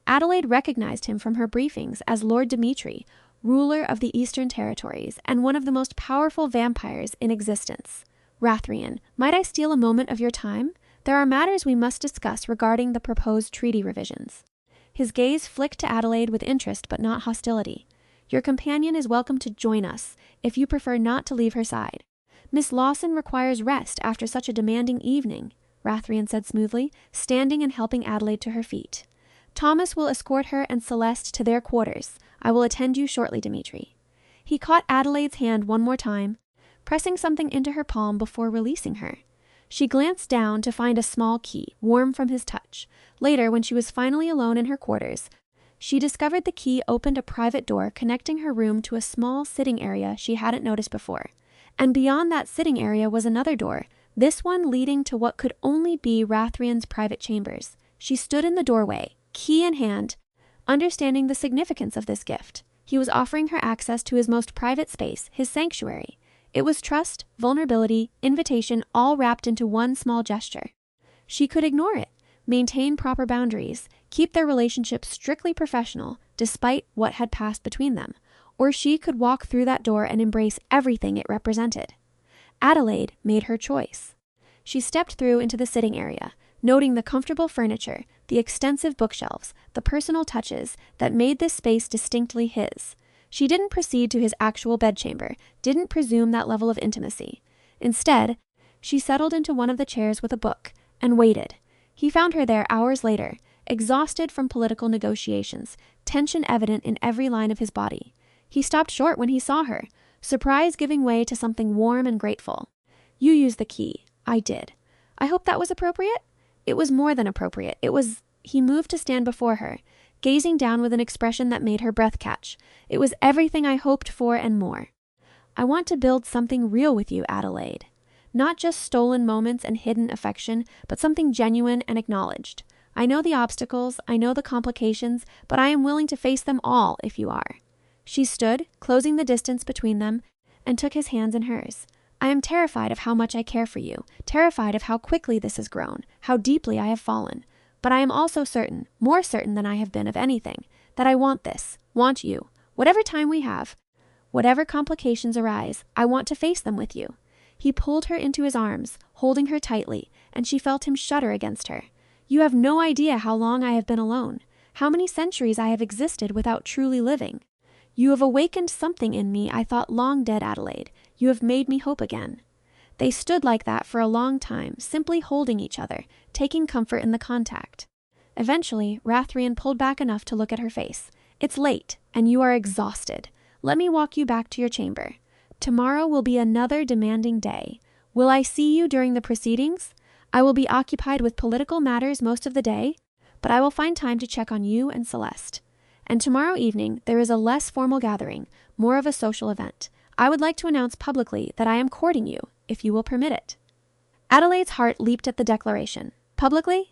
Adelaide recognized him from her briefings as Lord Dimitri, ruler of the Eastern Territories and one of the most powerful vampires in existence. "Rathrien, might I steal a moment of your time? There are matters we must discuss regarding the proposed treaty revisions." His gaze flicked to Adelaide with interest but not hostility. "Your companion is welcome to join us, if you prefer not to leave her side." "Miss Lawson requires rest after such a demanding evening," Rathrien said smoothly, standing and helping Adelaide to her feet. "Thomas will escort her and Celeste to their quarters. I will attend you shortly, Dimitri." He caught Adelaide's hand one more time, pressing something into her palm before releasing her. She glanced down to find a small key, warm from his touch. Later, when she was finally alone in her quarters, she discovered the key opened a private door connecting her room to a small sitting area she hadn't noticed before. And beyond that sitting area was another door, this one leading to what could only be Rathrien's private chambers. She stood in the doorway, key in hand, understanding the significance of this gift. He was offering her access to his most private space, his sanctuary. It was trust, vulnerability, invitation, all wrapped into one small gesture. She could ignore it, maintain proper boundaries, keep their relationship strictly professional, despite what had passed between them. Or she could walk through that door and embrace everything it represented. Adelaide made her choice. She stepped through into the sitting area, noting the comfortable furniture, the extensive bookshelves, the personal touches that made this space distinctly his. She didn't proceed to his actual bedchamber, didn't presume that level of intimacy. Instead, she settled into one of the chairs with a book, and waited. He found her there hours later, exhausted from political negotiations, tension evident in every line of his body. He stopped short when he saw her, surprise giving way to something warm and grateful. "You used the key. I did. I hope that was appropriate?" It was more than appropriate. He moved to stand before her, gazing down with an expression that made her breath catch. "It was everything I hoped for and more. I want to build something real with you, Adelaide. Not just stolen moments and hidden affection, but something genuine and acknowledged. I know the obstacles, I know the complications, but I am willing to face them all if you are." She stood, closing the distance between them, and took his hands in hers. "I am terrified of how much I care for you, terrified of how quickly this has grown, how deeply I have fallen. But I am also certain, more certain than I have been of anything, that I want this, want you. Whatever time we have, whatever complications arise, I want to face them with you." He pulled her into his arms, holding her tightly, and she felt him shudder against her. "You have no idea how long I have been alone, how many centuries I have existed without truly living. You have awakened something in me I thought long dead, Adelaide. You have made me hope again." They stood like that for a long time, simply holding each other, taking comfort in the contact. Eventually, Rathrien pulled back enough to look at her face. "It's late, and you are exhausted. Let me walk you back to your chamber. Tomorrow will be another demanding day. Will I see you during the proceedings? I will be occupied with political matters most of the day, but I will find time to check on you and Celeste. And tomorrow evening, there is a less formal gathering, more of a social event. I would like to announce publicly that I am courting you, if you will permit it." Adelaide's heart leaped at the declaration. Publicly?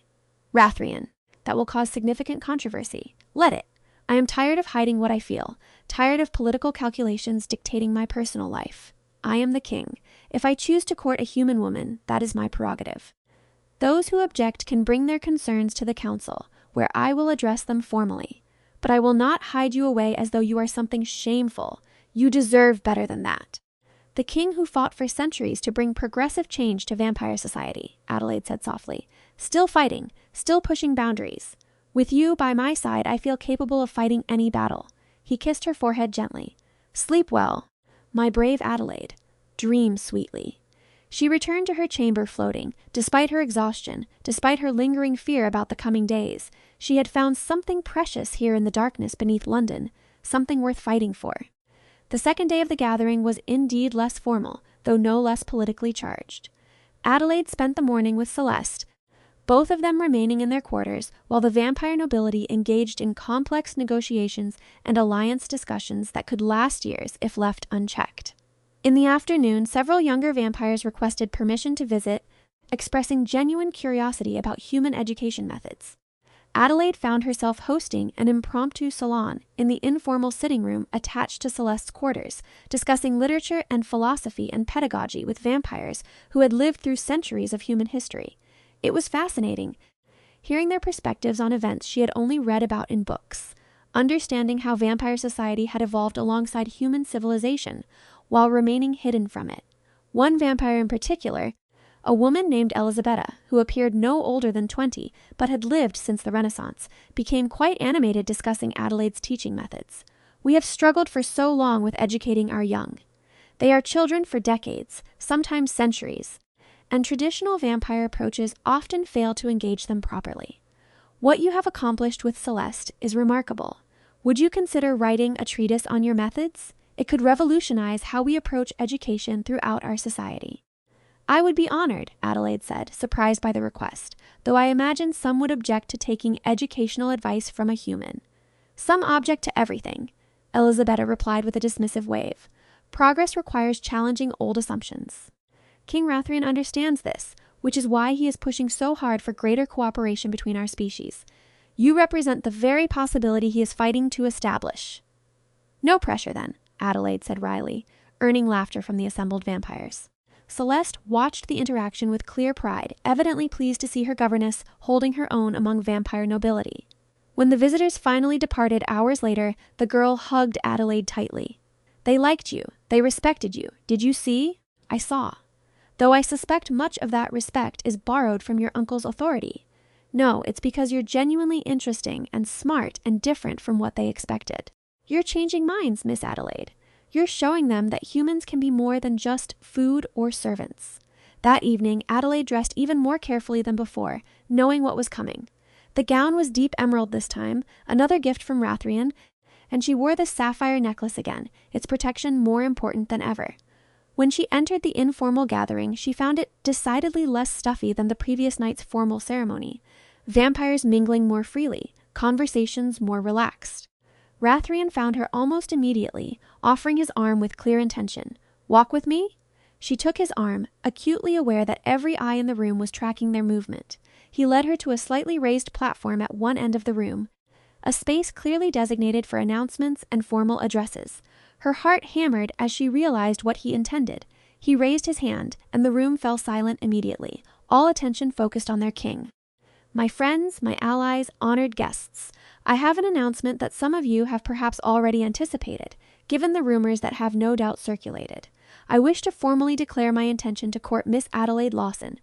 Rathrien. That will cause significant controversy. Let it. I am tired of hiding what I feel, tired of political calculations dictating my personal life. I am the king. If I choose to court a human woman, that is my prerogative. Those who object can bring their concerns to the council, where I will address them formally. But I will not hide you away as though you are something shameful. You deserve better than that. The king who fought for centuries to bring progressive change to vampire society, Adelaide said softly. Still fighting, still pushing boundaries. With you by my side, I feel capable of fighting any battle. He kissed her forehead gently. Sleep well, my brave Adelaide. Dream sweetly. She returned to her chamber floating. Despite her exhaustion, despite her lingering fear about the coming days, she had found something precious here in the darkness beneath London, something worth fighting for. The second day of the gathering was indeed less formal, though no less politically charged. Adelaide spent the morning with Celeste, both of them remaining in their quarters while the vampire nobility engaged in complex negotiations and alliance discussions that could last years if left unchecked. In the afternoon, several younger vampires requested permission to visit, expressing genuine curiosity about human education methods. Adelaide found herself hosting an impromptu salon in the informal sitting room attached to Celeste's quarters, discussing literature and philosophy and pedagogy with vampires who had lived through centuries of human history. It was fascinating, hearing their perspectives on events she had only read about in books, understanding how vampire society had evolved alongside human civilization while remaining hidden from it. One vampire in particular, a woman named Elisabetta, who appeared no older than 20 but had lived since the Renaissance, became quite animated discussing Adelaide's teaching methods. We have struggled for so long with educating our young. They are children for decades, sometimes centuries, and traditional vampire approaches often fail to engage them properly. What you have accomplished with Celeste is remarkable. Would you consider writing a treatise on your methods? It could revolutionize how we approach education throughout our society. I would be honored, Adelaide said, surprised by the request, though I imagine some would object to taking educational advice from a human. Some object to everything, Elisabetta replied with a dismissive wave. Progress requires challenging old assumptions. King Rathrien understands this, which is why he is pushing so hard for greater cooperation between our species. You represent the very possibility he is fighting to establish. No pressure, then, Adelaide said wryly, earning laughter from the assembled vampires. Celeste watched the interaction with clear pride, evidently pleased to see her governess holding her own among vampire nobility. When the visitors finally departed hours later, the girl hugged Adelaide tightly. They liked you. They respected you. Did you see? I saw. Though I suspect much of that respect is borrowed from your uncle's authority. No, it's because you're genuinely interesting and smart and different from what they expected. You're changing minds, Miss Adelaide. You're showing them that humans can be more than just food or servants. That evening, Adelaide dressed even more carefully than before, knowing what was coming. The gown was deep emerald this time, another gift from Rathrien, and she wore the sapphire necklace again, its protection more important than ever. When she entered the informal gathering, she found it decidedly less stuffy than the previous night's formal ceremony. Vampires mingling more freely, conversations more relaxed. Rathrien found her almost immediately, offering his arm with clear intention. Walk with me? She took his arm, acutely aware that every eye in the room was tracking their movement. He led her to a slightly raised platform at one end of the room, a space clearly designated for announcements and formal addresses. Her heart hammered as she realized what he intended. He raised his hand, and the room fell silent immediately, all attention focused on their king. My friends, my allies, honored guests, I have an announcement that some of you have perhaps already anticipated, given the rumors that have no doubt circulated. I wish to formally declare my intention to court Miss Adelaide Lawson,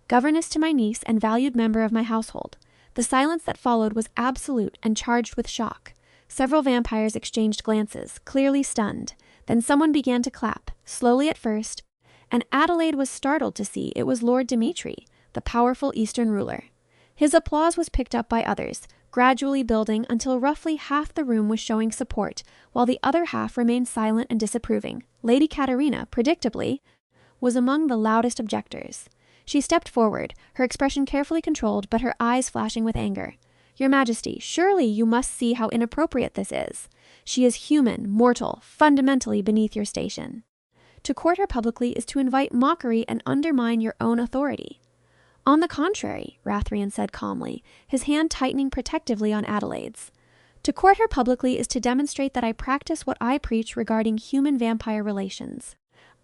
governess to my niece and valued member of my household. The silence that followed was absolute and charged with shock. Several vampires exchanged glances, clearly stunned. Then someone began to clap, slowly at first, and Adelaide was startled to see it was Lord Dimitri, the powerful Eastern ruler. His applause was picked up by others, gradually building until roughly half the room was showing support, while the other half remained silent and disapproving. Lady Katerina, predictably, was among the loudest objectors. She stepped forward, her expression carefully controlled, but her eyes flashing with anger. Your Majesty, surely you must see how inappropriate this is. She is human, mortal, fundamentally beneath your station. To court her publicly is to invite mockery and undermine your own authority. On the contrary, Rathrien said calmly, his hand tightening protectively on Adelaide's. To court her publicly is to demonstrate that I practice what I preach regarding human-vampire relations.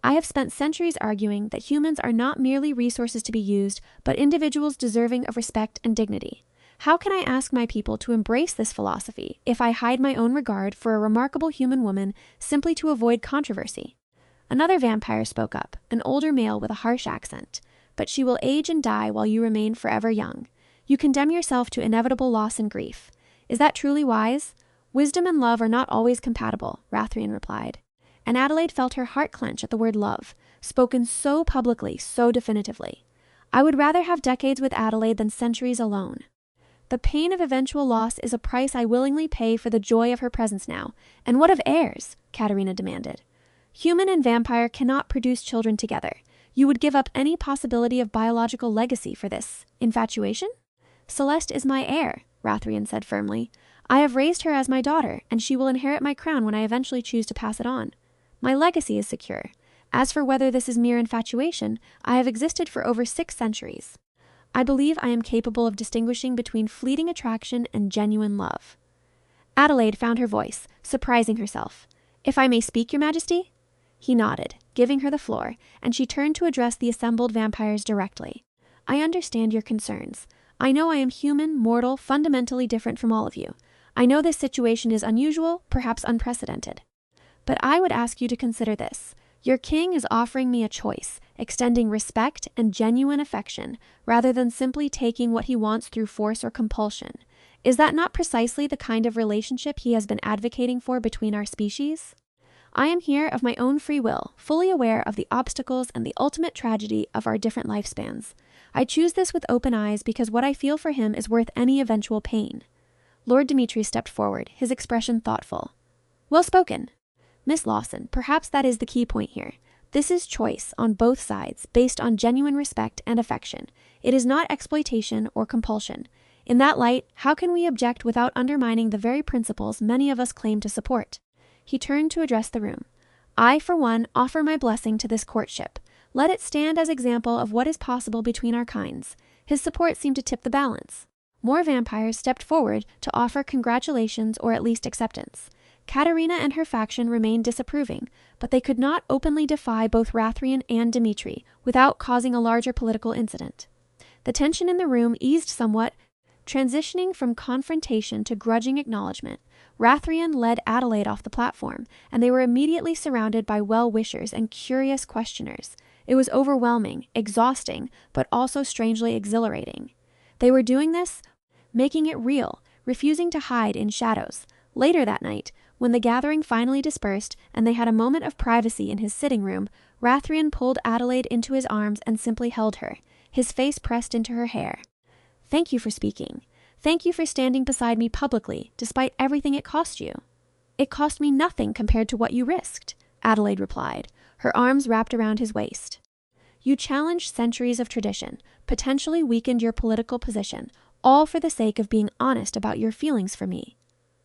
I have spent centuries arguing that humans are not merely resources to be used, but individuals deserving of respect and dignity. How can I ask my people to embrace this philosophy if I hide my own regard for a remarkable human woman simply to avoid controversy? Another vampire spoke up, an older male with a harsh accent. But she will age and die while you remain forever young. You condemn yourself to inevitable loss and grief. Is that truly wise? Wisdom and love are not always compatible, Rathrien replied. And Adelaide felt her heart clench at the word love, spoken so publicly, so definitively. I would rather have decades with Adelaide than centuries alone. The pain of eventual loss is a price I willingly pay for the joy of her presence now. And what of heirs? Katerina demanded. Human and vampire cannot produce children together. You would give up any possibility of biological legacy for this infatuation? Celeste is my heir, Rathrien said firmly. I have raised her as my daughter, and she will inherit my crown when I eventually choose to pass it on. My legacy is secure. As for whether this is mere infatuation, I have existed for over 6 centuries. I believe I am capable of distinguishing between fleeting attraction and genuine love. Adelaide found her voice, surprising herself. If I may speak, Your Majesty? He nodded, giving her the floor, and she turned to address the assembled vampires directly. I understand your concerns. I know I am human, mortal, fundamentally different from all of you. I know this situation is unusual, perhaps unprecedented. But I would ask you to consider this. Your king is offering me a choice, extending respect and genuine affection, rather than simply taking what he wants through force or compulsion. Is that not precisely the kind of relationship he has been advocating for between our species? I am here of my own free will, fully aware of the obstacles and the ultimate tragedy of our different lifespans. I choose this with open eyes because what I feel for him is worth any eventual pain. Lord Dimitri stepped forward, his expression thoughtful. Well spoken. Miss Lawson, perhaps that is the key point here. This is choice on both sides, based on genuine respect and affection. It is not exploitation or compulsion. In that light, how can we object without undermining the very principles many of us claim to support? He turned to address the room. I, for one, offer my blessing to this courtship. Let it stand as example of what is possible between our kinds. His support seemed to tip the balance. More vampires stepped forward to offer congratulations or at least acceptance. Katerina and her faction remained disapproving, but they could not openly defy both Rathrien and Dimitri without causing a larger political incident. The tension in the room eased somewhat, transitioning from confrontation to grudging acknowledgement. Rathrien led Adelaide off the platform, and they were immediately surrounded by well-wishers and curious questioners. It was overwhelming, exhausting, but also strangely exhilarating. They were doing this, making it real, refusing to hide in shadows. Later that night, when the gathering finally dispersed and they had a moment of privacy in his sitting room, Rathrien pulled Adelaide into his arms and simply held her, his face pressed into her hair. Thank you for speaking. Thank you for standing beside me publicly, despite everything it cost you. It cost me nothing compared to what you risked, Adelaide replied, her arms wrapped around his waist. You challenged centuries of tradition, potentially weakened your political position, all for the sake of being honest about your feelings for me.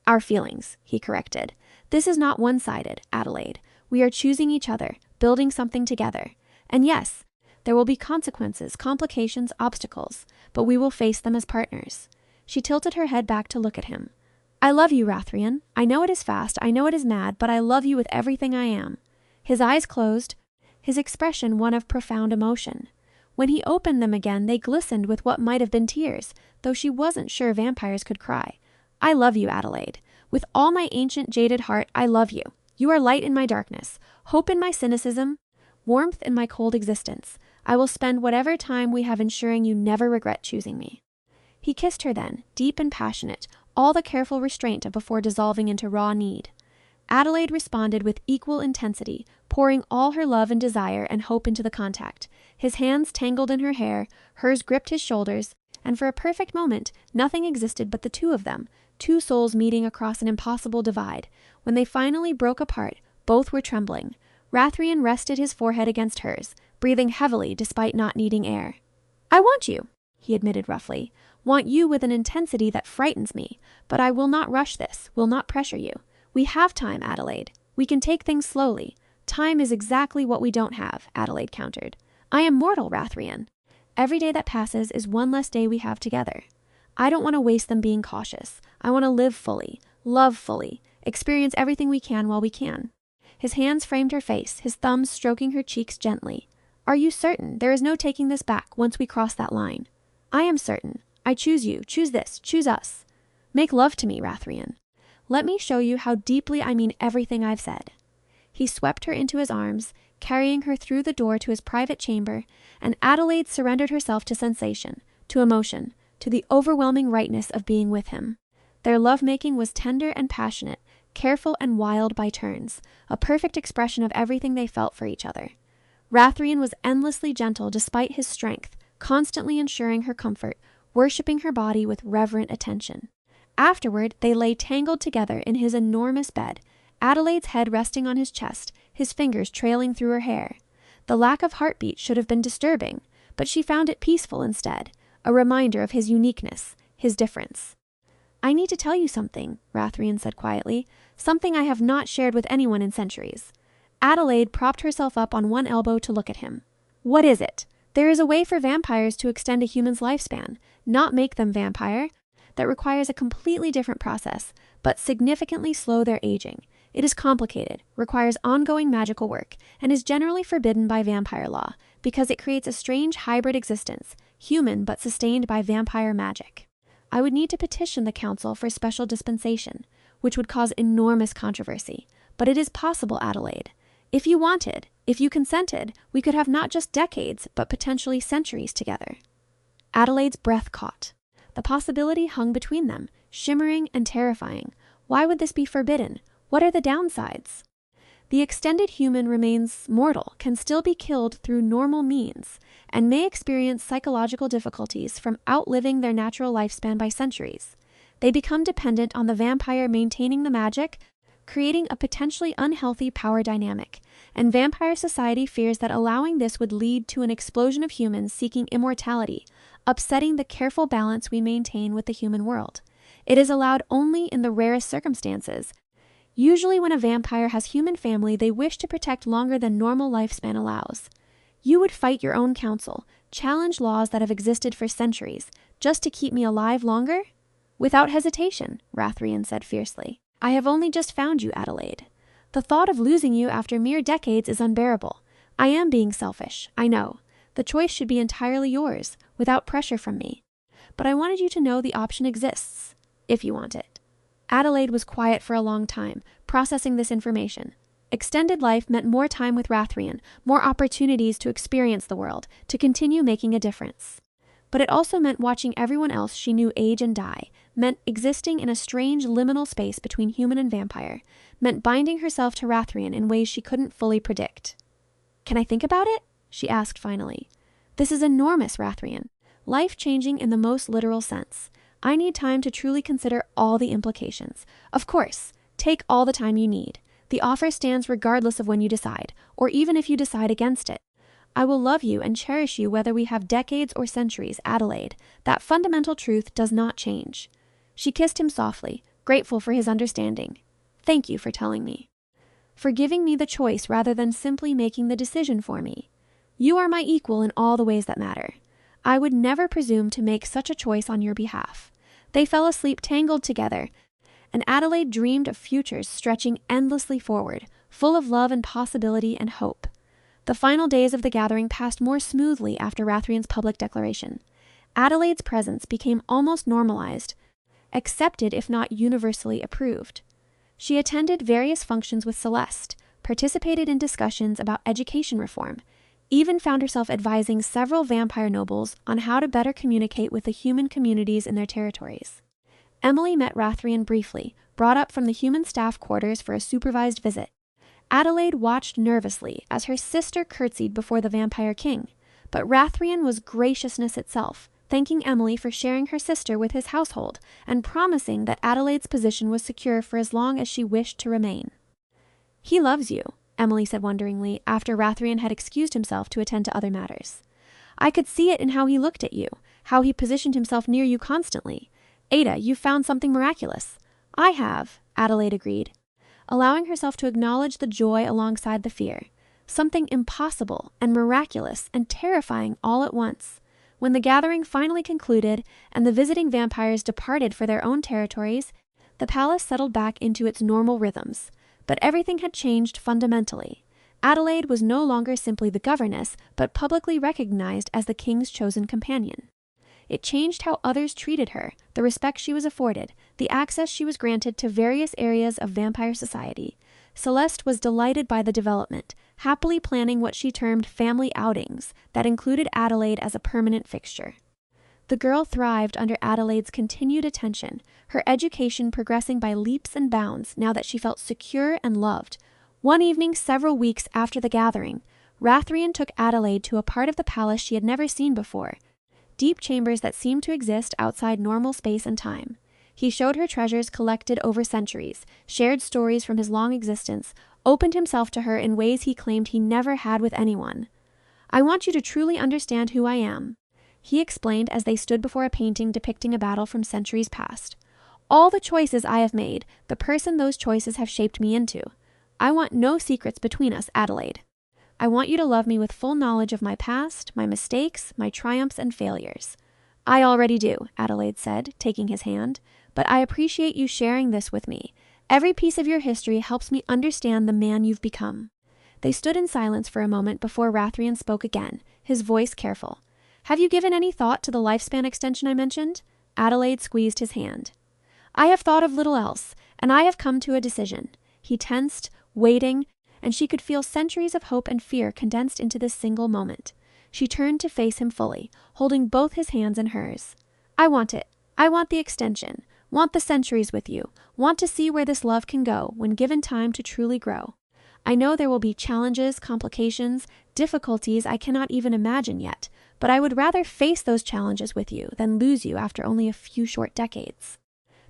Our feelings, he corrected. This is not one-sided, Adelaide. We are choosing each other, building something together. And yes, there will be consequences, complications, obstacles, but we will face them as partners. She tilted her head back to look at him. I love you, Rathrien. I know it is fast, I know it is mad, but I love you with everything I am. His eyes closed, his expression one of profound emotion. When he opened them again, they glistened with what might have been tears, though she wasn't sure vampires could cry. I love you, Adelaide. With all my ancient jaded heart, I love you. You are light in my darkness, hope in my cynicism, warmth in my cold existence. I will spend whatever time we have ensuring you never regret choosing me. He kissed her then, deep and passionate, all the careful restraint of before dissolving into raw need. Adelaide responded with equal intensity, pouring all her love and desire and hope into the contact. His hands tangled in her hair, hers gripped his shoulders, and for a perfect moment, nothing existed but the two of them, two souls meeting across an impossible divide. When they finally broke apart, both were trembling. Rathrien rested his forehead against hers, breathing heavily despite not needing air. I want you, he admitted roughly. Want you with an intensity that frightens me, but I will not rush this, will not pressure you. We have time, Adelaide. We can take things slowly. Time is exactly what we don't have, Adelaide countered. I am mortal, Rathrien. Every day that passes is one less day we have together. I don't want to waste them being cautious. I want to live fully, love fully, experience everything we can while we can." His hands framed her face, his thumbs stroking her cheeks gently. "Are you certain? There is no taking this back once we cross that line." "I am certain. I choose you, choose this, choose us. Make love to me, Rathrien. Let me show you how deeply I mean everything I've said." He swept her into his arms, carrying her through the door to his private chamber, and Adelaide surrendered herself to sensation, to emotion, to the overwhelming rightness of being with him. Their lovemaking was tender and passionate, careful and wild by turns, a perfect expression of everything they felt for each other. Rathrien was endlessly gentle despite his strength, constantly ensuring her comfort, worshipping her body with reverent attention. Afterward, they lay tangled together in his enormous bed, Adelaide's head resting on his chest, his fingers trailing through her hair. The lack of heartbeat should have been disturbing, but she found it peaceful instead, a reminder of his uniqueness, his difference. "I need to tell you something," Rathrien said quietly, "something I have not shared with anyone in centuries." Adelaide propped herself up on one elbow to look at him. "What is it?" "There is a way for vampires to extend a human's lifespan, not make them vampire, that requires a completely different process, but significantly slow their aging. It is complicated, requires ongoing magical work, and is generally forbidden by vampire law, because it creates a strange hybrid existence, human but sustained by vampire magic. I would need to petition the council for special dispensation, which would cause enormous controversy, but it is possible, Adelaide. If you wanted, if you consented, we could have not just decades, but potentially centuries together." Adelaide's breath caught. The possibility hung between them, shimmering and terrifying. Why would this be forbidden? What are the downsides? The extended human remains mortal, can still be killed through normal means, and may experience psychological difficulties from outliving their natural lifespan by centuries. They become dependent on the vampire maintaining the magic, creating a potentially unhealthy power dynamic, and vampire society fears that allowing this would lead to an explosion of humans seeking immortality, upsetting the careful balance we maintain with the human world. It is allowed only in the rarest circumstances. Usually when a vampire has human family, they wish to protect longer than normal lifespan allows. You would fight your own council, challenge laws that have existed for centuries, just to keep me alive longer? Without hesitation, Rathrien said fiercely. I have only just found you, Adelaide. The thought of losing you after mere decades is unbearable. I am being selfish, I know. The choice should be entirely yours, without pressure from me. But I wanted you to know the option exists, if you want it. Adelaide was quiet for a long time, processing this information. Extended life meant more time with Rathrien, more opportunities to experience the world, to continue making a difference. But it also meant watching everyone else she knew age and die, meant existing in a strange liminal space between human and vampire, meant binding herself to Rathrien in ways she couldn't fully predict. Can I think about it? She asked finally. This is enormous, Rathrien. Life-changing in the most literal sense. I need time to truly consider all the implications. Of course, take all the time you need. The offer stands regardless of when you decide, or even if you decide against it. I will love you and cherish you whether we have decades or centuries, Adelaide. That fundamental truth does not change. She kissed him softly, grateful for his understanding. Thank you for telling me. For giving me the choice rather than simply making the decision for me. You are my equal in all the ways that matter. I would never presume to make such a choice on your behalf. They fell asleep tangled together, and Adelaide dreamed of futures stretching endlessly forward, full of love and possibility and hope. The final days of the gathering passed more smoothly after Rathrien's public declaration. Adelaide's presence became almost normalized, accepted if not universally approved. She attended various functions with Celeste, participated in discussions about education reform, even found herself advising several vampire nobles on how to better communicate with the human communities in their territories. Emily met Rathrien briefly, brought up from the human staff quarters for a supervised visit. Adelaide watched nervously as her sister curtsied before the vampire king, but Rathrien was graciousness itself, thanking Emily for sharing her sister with his household and promising that Adelaide's position was secure for as long as she wished to remain. He loves you, Emily said wonderingly after Rathrien had excused himself to attend to other matters. I could see it in how he looked at you, how he positioned himself near you constantly. Ada, you've found something miraculous. I have, Adelaide agreed, allowing herself to acknowledge the joy alongside the fear. Something impossible and miraculous and terrifying all at once. When the gathering finally concluded and the visiting vampires departed for their own territories, the palace settled back into its normal rhythms. But everything had changed fundamentally. Adelaide was no longer simply the governess, but publicly recognized as the king's chosen companion. It changed how others treated her, the respect she was afforded, the access she was granted to various areas of vampire society. Celeste was delighted by the development, happily planning what she termed family outings that included Adelaide as a permanent fixture. The girl thrived under Adelaide's continued attention, her education progressing by leaps and bounds now that she felt secure and loved. One evening several weeks after the gathering, Rathrien took Adelaide to a part of the palace she had never seen before, deep chambers that seemed to exist outside normal space and time. He showed her treasures collected over centuries, shared stories from his long existence, opened himself to her in ways he claimed he never had with anyone. "I want you to truly understand who I am," he explained as they stood before a painting depicting a battle from centuries past. "All the choices I have made, the person those choices have shaped me into. I want no secrets between us, Adelaide. I want you to love me with full knowledge of my past, my mistakes, my triumphs and failures." "I already do," Adelaide said, taking his hand, "but I appreciate you sharing this with me. Every piece of your history helps me understand the man you've become." They stood in silence for a moment before Rathrien spoke again, his voice careful. "Have you given any thought to the lifespan extension I mentioned?" Adelaide squeezed his hand. "I have thought of little else, and I have come to a decision." He tensed, waiting, and she could feel centuries of hope and fear condensed into this single moment. She turned to face him fully, holding both his hands in hers. "I want it. I want the extension. Want the centuries with you. Want to see where this love can go when given time to truly grow. I know there will be challenges, complications, difficulties I cannot even imagine yet, but I would rather face those challenges with you than lose you after only a few short decades.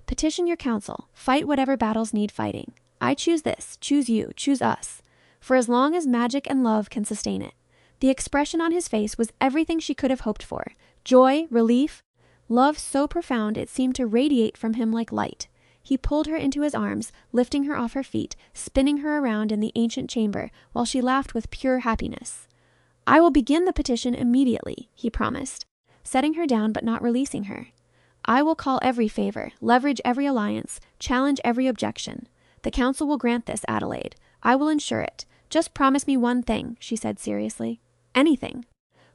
Petition your council. Fight whatever battles need fighting. I choose this. Choose you. Choose us. For as long as magic and love can sustain it." The expression on his face was everything she could have hoped for. Joy, relief, love so profound it seemed to radiate from him like light. He pulled her into his arms, lifting her off her feet, spinning her around in the ancient chamber, while she laughed with pure happiness. "I will begin the petition immediately," he promised, setting her down but not releasing her. "I will call every favor, leverage every alliance, challenge every objection. The council will grant this, Adelaide. I will ensure it. Just promise me one thing," she said seriously. "Anything.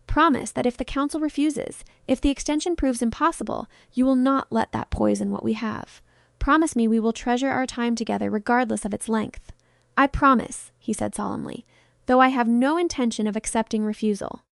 Promise that if the council refuses, if the extension proves impossible, you will not let that poison what we have. Promise me we will treasure our time together regardless of its length." "I promise," he said solemnly, "though I have no intention of accepting refusal."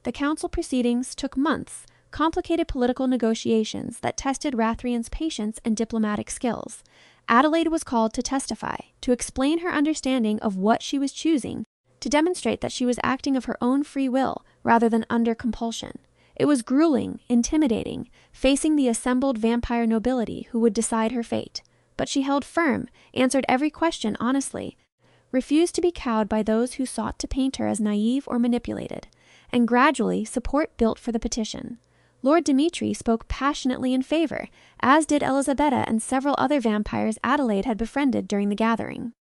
The council proceedings took months, complicated political negotiations that tested Rathrien's patience and diplomatic skills. Adelaide was called to testify, to explain her understanding of what she was choosing, to demonstrate that she was acting of her own free will rather than under compulsion. It was grueling, intimidating, facing the assembled vampire nobility who would decide her fate. But she held firm, answered every question honestly, refused to be cowed by those who sought to paint her as naive or manipulated, and gradually support built for the petition. Lord Dimitri spoke passionately in favor, as did Elisabetta and several other vampires Adelaide had befriended during the gathering.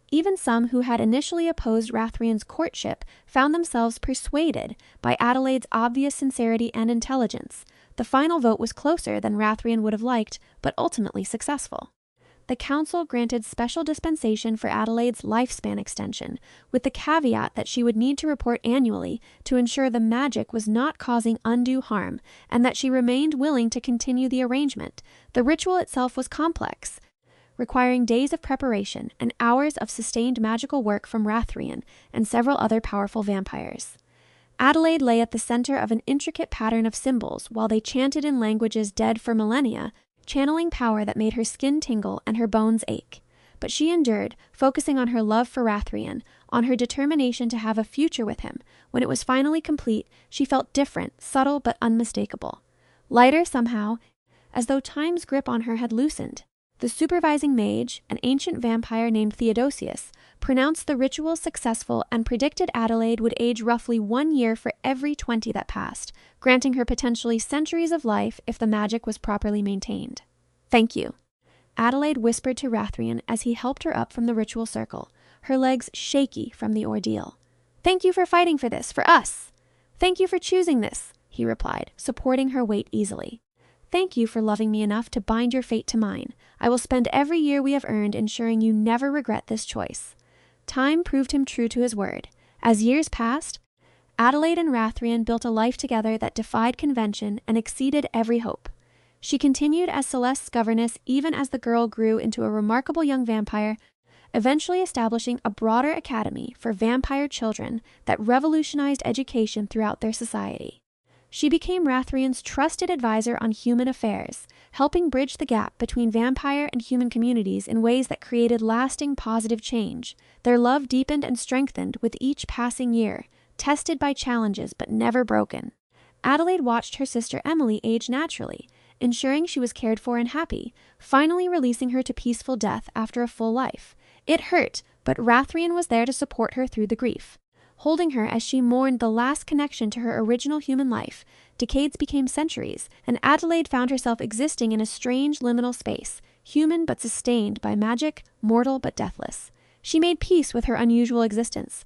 Even some who had initially opposed Rathrien's courtship found themselves persuaded by Adelaide's obvious sincerity and intelligence. The final vote was closer than Rathrien would have liked, but ultimately successful. The council granted special dispensation for Adelaide's lifespan extension, with the caveat that she would need to report annually to ensure the magic was not causing undue harm, and that she remained willing to continue the arrangement. The ritual itself was complex, requiring days of preparation and hours of sustained magical work from Rathrien and several other powerful vampires. Adelaide lay at the center of an intricate pattern of symbols while they chanted in languages dead for millennia, channeling power that made her skin tingle and her bones ache. But she endured, focusing on her love for Rathrien, on her determination to have a future with him. When it was finally complete, she felt different, subtle but unmistakable. Lighter somehow, as though time's grip on her had loosened. The supervising mage, an ancient vampire named Theodosius, pronounced the ritual successful and predicted Adelaide would age roughly 1 year for every 20 that passed, granting her potentially centuries of life if the magic was properly maintained. "Thank you," Adelaide whispered to Rathrien as he helped her up from the ritual circle, her legs shaky from the ordeal. "Thank you for fighting for this, for us. Thank you for choosing this," he replied, supporting her weight easily. "Thank you for loving me enough to bind your fate to mine. I will spend every year we have earned ensuring you never regret this choice." Time proved him true to his word. As years passed, Adelaide and Rathrien built a life together that defied convention and exceeded every hope. She continued as Celeste's governess even as the girl grew into a remarkable young vampire, eventually establishing a broader academy for vampire children that revolutionized education throughout their society. She became Rathrien's trusted advisor on human affairs, helping bridge the gap between vampire and human communities in ways that created lasting positive change. Their love deepened and strengthened with each passing year, tested by challenges but never broken. Adelaide watched her sister Emily age naturally, ensuring she was cared for and happy, finally releasing her to peaceful death after a full life. It hurt, but Rathrien was there to support her through the grief. Holding her as she mourned the last connection to her original human life, decades became centuries, and Adelaide found herself existing in a strange liminal space, human but sustained by magic, mortal but deathless. She made peace with her unusual existence,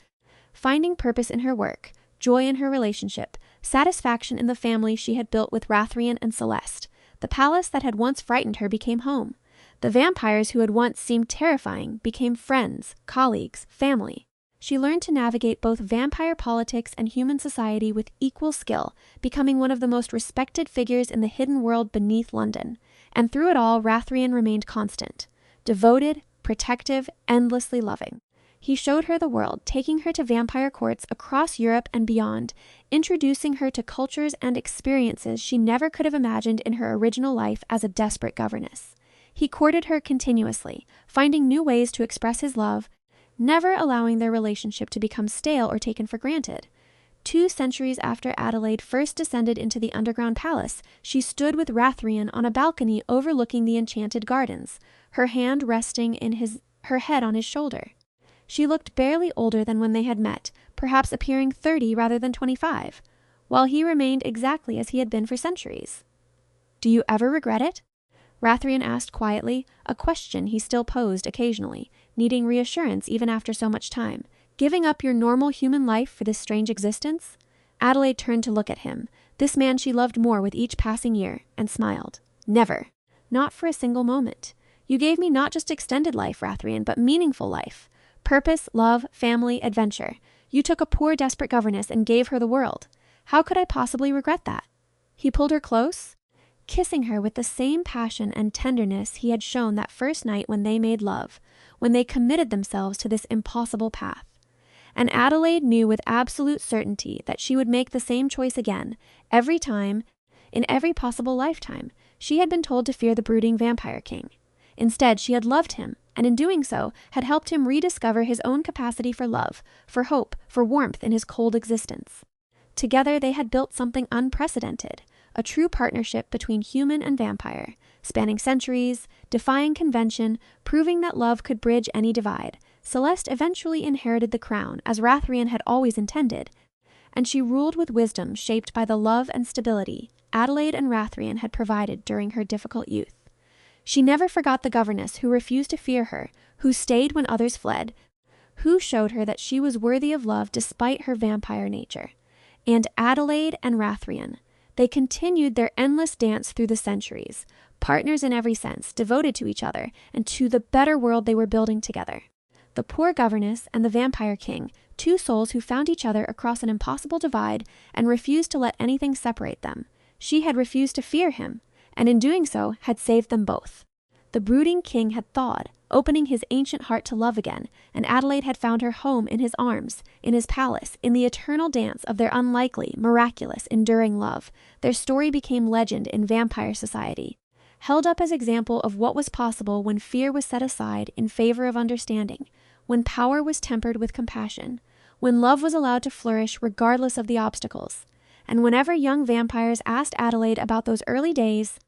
finding purpose in her work, joy in her relationship, satisfaction in the family she had built with Rathrien and Celeste. The palace that had once frightened her became home. The vampires who had once seemed terrifying became friends, colleagues, family. She learned to navigate both vampire politics and human society with equal skill, becoming one of the most respected figures in the hidden world beneath London. And through it all, Rathrien remained constant, devoted, protective, endlessly loving. He showed her the world, taking her to vampire courts across Europe and beyond, introducing her to cultures and experiences she never could have imagined in her original life as a desperate governess. He courted her continuously, finding new ways to express his love, never allowing their relationship to become stale or taken for granted. 2 centuries after Adelaide first descended into the underground palace, she stood with Rathrien on a balcony overlooking the enchanted gardens, her hand resting her head on his shoulder. She looked barely older than when they had met, perhaps appearing 30 rather than 25, while he remained exactly as he had been for centuries. "Do you ever regret it?" Rathrien asked quietly, a question he still posed occasionally, needing reassurance even after so much time. "Giving up your normal human life for this strange existence?" Adelaide turned to look at him, this man she loved more with each passing year, and smiled. "Never. Not for a single moment. You gave me not just extended life, Rathrien, but meaningful life. Purpose, love, family, adventure. You took a poor, desperate governess and gave her the world. How could I possibly regret that?" He pulled her close, kissing her with the same passion and tenderness he had shown that first night when they made love, when they committed themselves to this impossible path. And Adelaide knew with absolute certainty that she would make the same choice again, every time, in every possible lifetime. She had been told to fear the brooding vampire king. Instead, she had loved him, and in doing so, had helped him rediscover his own capacity for love, for hope, for warmth in his cold existence. Together they had built something unprecedented, a true partnership between human and vampire, spanning centuries, defying convention, proving that love could bridge any divide. Celeste eventually inherited the crown, as Rathrien had always intended, and she ruled with wisdom shaped by the love and stability Adelaide and Rathrien had provided during her difficult youth. She never forgot the governess who refused to fear her, who stayed when others fled, who showed her that she was worthy of love despite her vampire nature. And Adelaide and Rathrien, they continued their endless dance through the centuries, partners in every sense, devoted to each other and to the better world they were building together. The poor governess and the vampire king, 2 souls who found each other across an impossible divide and refused to let anything separate them. She had refused to fear him, and in doing so had saved them both. The brooding king had thawed, opening his ancient heart to love again, and Adelaide had found her home in his arms, in his palace, in the eternal dance of their unlikely, miraculous, enduring love. Their story became legend in vampire society, held up as example of what was possible when fear was set aside in favor of understanding, when power was tempered with compassion, when love was allowed to flourish regardless of the obstacles. And whenever young vampires asked Adelaide about those early days,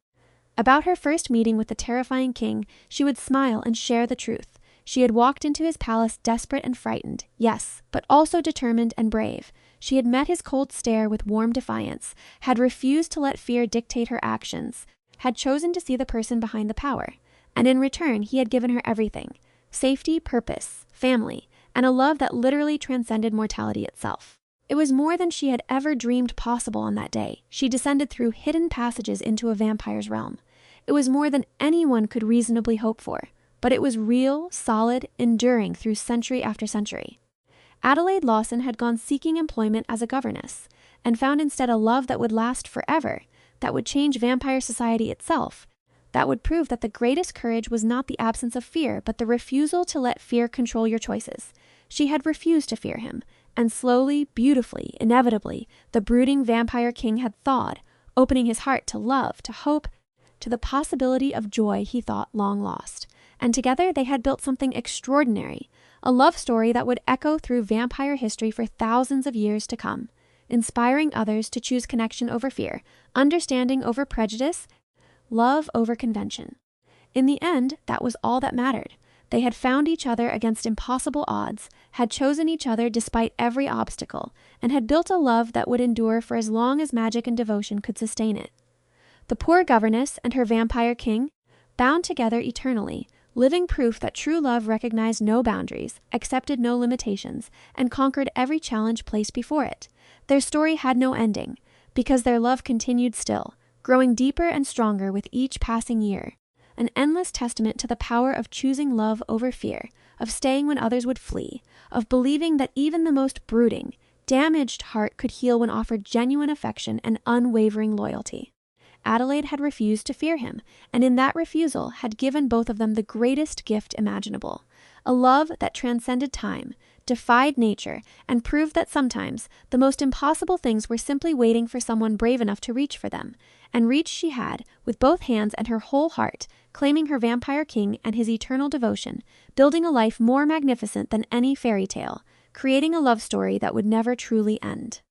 about her first meeting with the terrifying king, she would smile and share the truth. She had walked into his palace desperate and frightened, yes, but also determined and brave. She had met his cold stare with warm defiance, had refused to let fear dictate her actions, had chosen to see the person behind the power, and in return he had given her everything: safety, purpose, family, and a love that literally transcended mortality itself. It was more than she had ever dreamed possible on that day. She descended through hidden passages into a vampire's realm. It was more than anyone could reasonably hope for, but it was real, solid, enduring through century after century. Adelaide Lawson had gone seeking employment as a governess, and found instead a love that would last forever, that would change vampire society itself, that would prove that the greatest courage was not the absence of fear, but the refusal to let fear control your choices. She had refused to fear him, and slowly, beautifully, inevitably, the brooding vampire king had thawed, opening his heart to love, to hope, to the possibility of joy he thought long lost. And together they had built something extraordinary, a love story that would echo through vampire history for thousands of years to come, inspiring others to choose connection over fear, understanding over prejudice, love over convention. In the end, that was all that mattered. They had found each other against impossible odds, had chosen each other despite every obstacle, and had built a love that would endure for as long as magic and devotion could sustain it. The poor governess and her vampire king, bound together eternally, living proof that true love recognized no boundaries, accepted no limitations, and conquered every challenge placed before it. Their story had no ending, because their love continued still, growing deeper and stronger with each passing year. An endless testament to the power of choosing love over fear, of staying when others would flee, of believing that even the most brooding, damaged heart could heal when offered genuine affection and unwavering loyalty. Adelaide had refused to fear him, and in that refusal had given both of them the greatest gift imaginable, a love that transcended time, defied nature, and proved that sometimes the most impossible things were simply waiting for someone brave enough to reach for them. And reach she had, with both hands and her whole heart, claiming her vampire king and his eternal devotion, building a life more magnificent than any fairy tale, creating a love story that would never truly end.